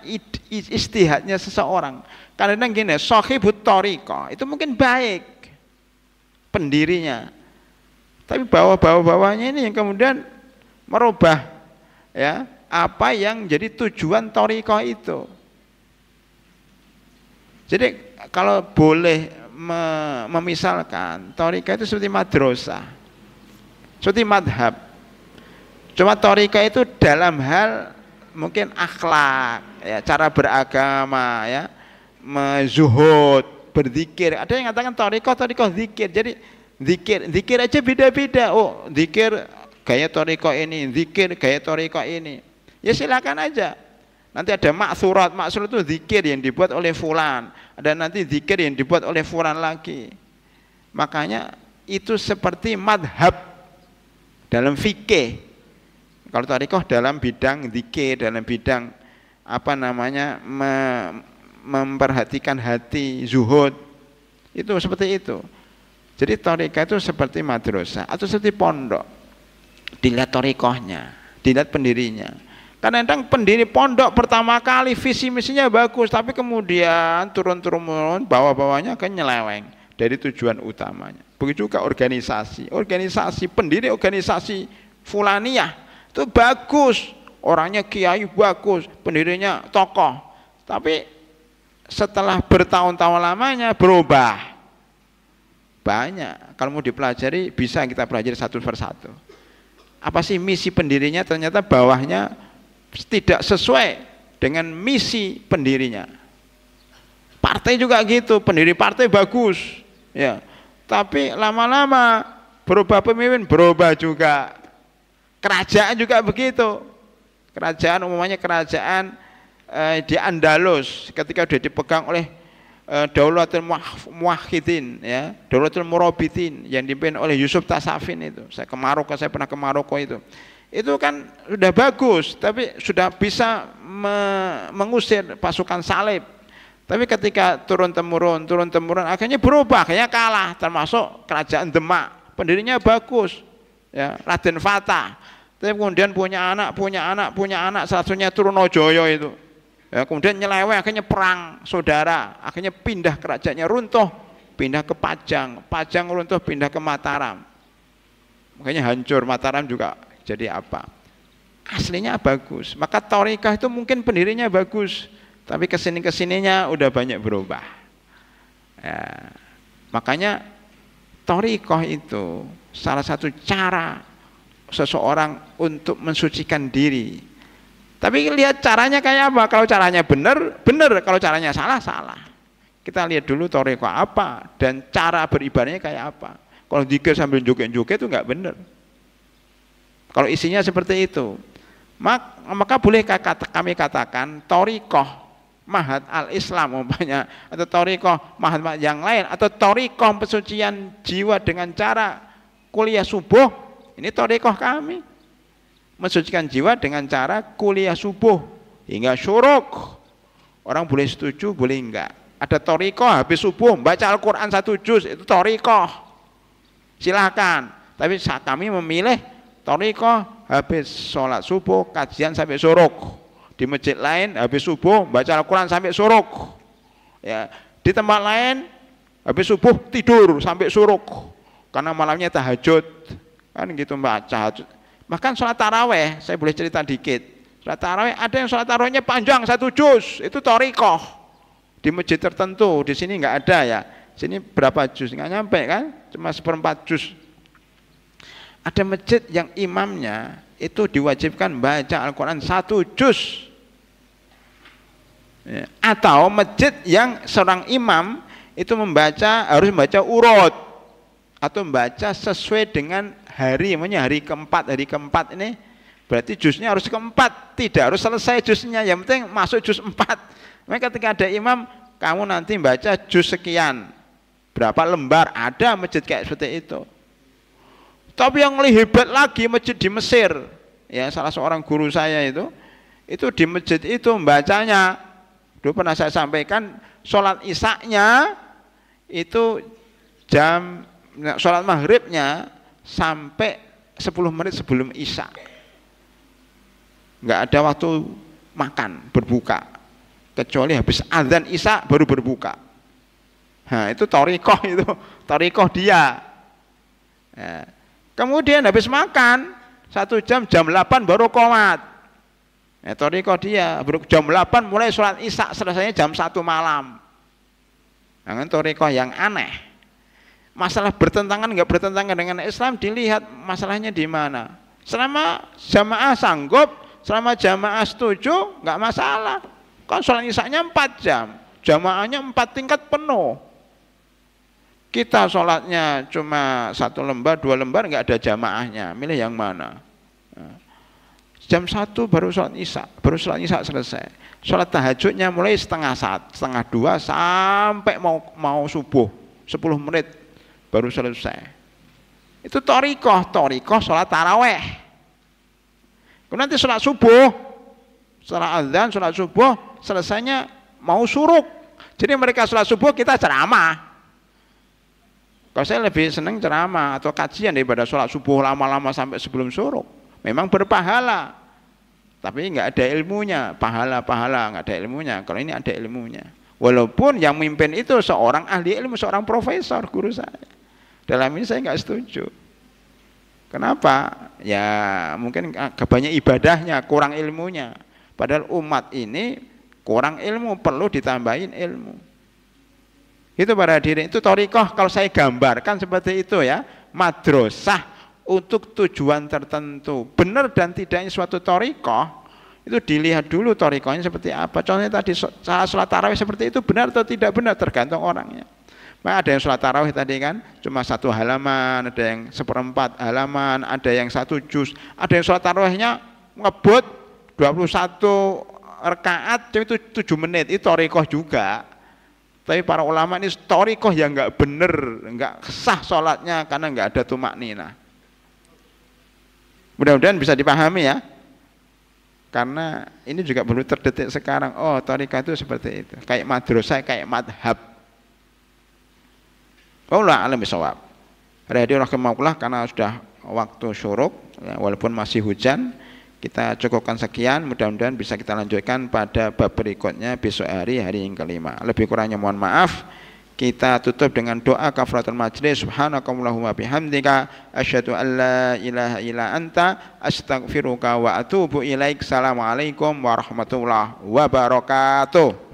istihadnya seseorang. Kadang-kadang gini, sahibut thariqah itu mungkin baik pendirinya, tapi bawah-bawahnya ini yang kemudian merubah ya apa yang jadi tujuan thariqah itu. Jadi kalau boleh memisalkan, thariqah itu seperti madrasah, seperti madhab. Cuma thariqah itu dalam hal mungkin akhlak, ya, cara beragama, ya, zuhud, berzikir. Ada yang mengatakan thariqah zikir. Jadi zikir aja beda-beda. Oh, zikir gaya thariqah ini, zikir gaya thariqah ini. Ya silakan aja. Nanti ada maksurat itu zikir yang dibuat oleh fulan, ada nanti zikir yang dibuat oleh fulan lagi. Makanya itu seperti madhab dalam fikih. Kalau thariqah dalam bidang zikir, dalam bidang apa namanya memperhatikan hati, zuhud, itu seperti itu. Jadi thariqah itu seperti madrasah atau seperti pondok. Dilihat thariqahnya, dilihat pendirinya. Kadang-kadang pendiri pondok pertama kali visi misinya bagus, tapi kemudian turun-turun bawah-bawahnya kan nyeleweng dari tujuan utamanya. Begitu juga organisasi pendiri organisasi fulaniyah itu bagus, orangnya kiai bagus, pendirinya tokoh, tapi setelah bertahun-tahun lamanya berubah banyak. Kalau mau dipelajari bisa kita pelajari satu persatu. Apa sih misi pendirinya? Ternyata bawahnya tidak sesuai dengan misi pendirinya. Partai juga gitu, pendiri partai bagus, ya, tapi lama-lama berubah pemimpin, berubah juga. Kerajaan juga begitu. Kerajaan umumnya kerajaan di Andalus ketika sudah dipegang oleh Daulatul Muwahhidin, ya, Daulatul Murabitin yang dipimpin oleh Yusuf Tasafin itu. Saya pernah ke Maroko itu. Itu kan sudah bagus, tapi sudah bisa mengusir pasukan salib. Tapi ketika turun temurun akhirnya berubah, akhirnya kalah, termasuk kerajaan Demak. Pendirinya bagus, ya, Raden Fatah. Tapi kemudian punya anak, salah satunya Trunojoyo itu. Ya, kemudian nyeleweng, akhirnya perang saudara, akhirnya pindah kerajaannya, runtuh, pindah ke Pajang runtuh, pindah ke Mataram. Makanya hancur, Mataram juga jadi apa? Aslinya bagus. Maka thariqah itu mungkin pendirinya bagus, tapi kesininya udah banyak berubah. Ya, makanya thariqah itu salah satu cara seseorang untuk mensucikan diri. Tapi lihat caranya kayak apa. Kalau caranya benar, kalau caranya salah. Kita lihat dulu thariqah apa dan cara beribadahnya kayak apa. Kalau zikir sambil joget-joget itu nggak benar. Kalau isinya seperti itu, maka boleh kami katakan thariqah Mahat al-Islam umpamanya, atau thariqah Mahat yang lain, atau thariqah pensucian jiwa dengan cara kuliah subuh. Ini thariqah kami, mensucikan jiwa dengan cara kuliah subuh hingga syuruk. Orang boleh setuju, boleh enggak. Ada thariqah habis subuh baca Al-Quran 1 juz, itu thariqah, silahkan. Tapi kami memilih thariqah habis sholat subuh kajian sampai syuruk. Di masjid lain habis subuh baca Al-Quran sampai syuruk, ya. Di tempat lain habis subuh tidur sampai syuruk karena malamnya tahajud, kan gitu mbak, tahajud. Bahkan sholat taraweh, saya boleh cerita dikit. Sholat taraweh ada yang sholat tarawehnya panjang 1 juz, itu thariqah. Di masjid tertentu, di sini nggak ada ya. Sini berapa juz? Nggak nyampe kan? Cuma 1/4 juz. Ada masjid yang imamnya itu diwajibkan baca Al-Quran 1 juz, ya. Atau masjid yang seorang imam itu harus membaca urut atau membaca sesuai dengan hari, namanya hari keempat ini berarti juznya harus keempat, tidak harus selesai juznya, yang penting masuk juz 4. Maka ketika ada imam, kamu nanti baca juz sekian, berapa lembar, ada masjid kayak seperti itu. Tapi yang lebih hebat lagi masjid di Mesir, ya, salah seorang guru saya itu di masjid itu membacanya, dulu pernah saya sampaikan, sholat isya-nya itu sholat maghribnya sampai 10 menit sebelum isya, nggak ada waktu makan berbuka kecuali habis azan isya baru berbuka. Nah itu thariqah dia. Ya. Kemudian habis makan 1 jam, jam 8 baru qomat. Toriko dia jam 8 mulai sholat isya, selesainya jam 1 malam. Dengan toriko yang aneh. Masalah bertentangan nggak bertentangan dengan Islam dilihat masalahnya di mana. Selama jamaah sanggup, selama jamaah setuju, nggak masalah. Kan sholat isyanya 4 jam, jamaahnya 4 tingkat penuh. Kita sholatnya cuma 1 lembar, 2 lembar, nggak ada jamaahnya. Milih yang mana? Jam 1 baru sholat isya selesai. Sholat tahajudnya mulai setengah 2 sampai mau subuh, 10 menit baru selesai. Itu torikoh sholat taraweh. Kemudian nanti sholat subuh, setelah azan sholat subuh selesainya mau suruk. Jadi mereka sholat subuh, kita ceramah. Kalau saya lebih senang ceramah atau kajian daripada sholat subuh lama-lama sampai sebelum suruk. Memang berpahala, tapi nggak ada ilmunya. Pahala nggak ada ilmunya. Kalau ini ada ilmunya. Walaupun yang memimpin itu seorang ahli ilmu, seorang profesor, guru saya. Dalam ini saya nggak setuju. Kenapa? Ya mungkin banyak ibadahnya, kurang ilmunya. Padahal umat ini kurang ilmu, perlu ditambahin ilmu. Itu para hadirin, itu thariqah kalau saya gambarkan seperti itu ya. Madrasah untuk tujuan tertentu. Benar dan tidaknya suatu thariqah itu dilihat dulu thariqahnya seperti apa. Contohnya tadi sholat tarawih seperti itu benar atau tidak benar, tergantung orangnya. Ada yang sholat tarawih tadi kan cuma 1 halaman, ada yang 1/4 halaman, ada yang 1 juz, ada yang sholat tarawihnya ngebut 21 rakaat itu 7 menit, itu thariqah juga. Tapi para ulama ini thariqah yang nggak bener, nggak sah sholatnya karena nggak ada tumakninah. Mudah-mudahan bisa dipahami ya, karena ini juga baru terdetik sekarang. Oh, thariqah itu seperti itu, kayak madrasah, kayak madhab. Allah alam bisawab. Hadirin rahimakumullah, karena sudah waktu syuruk ya, walaupun masih hujan, kita cukupkan sekian. Mudah-mudahan bisa kita lanjutkan pada bab berikutnya besok hari yang kelima. Lebih kurangnya mohon maaf. Kita tutup dengan doa kafaratul majlis. Subhanakallahumma bihamdika asyhadu an la ilaha illa anta astaghfiruka wa atubu ilaik. Assalamualaikum warahmatullahi wabarakatuh.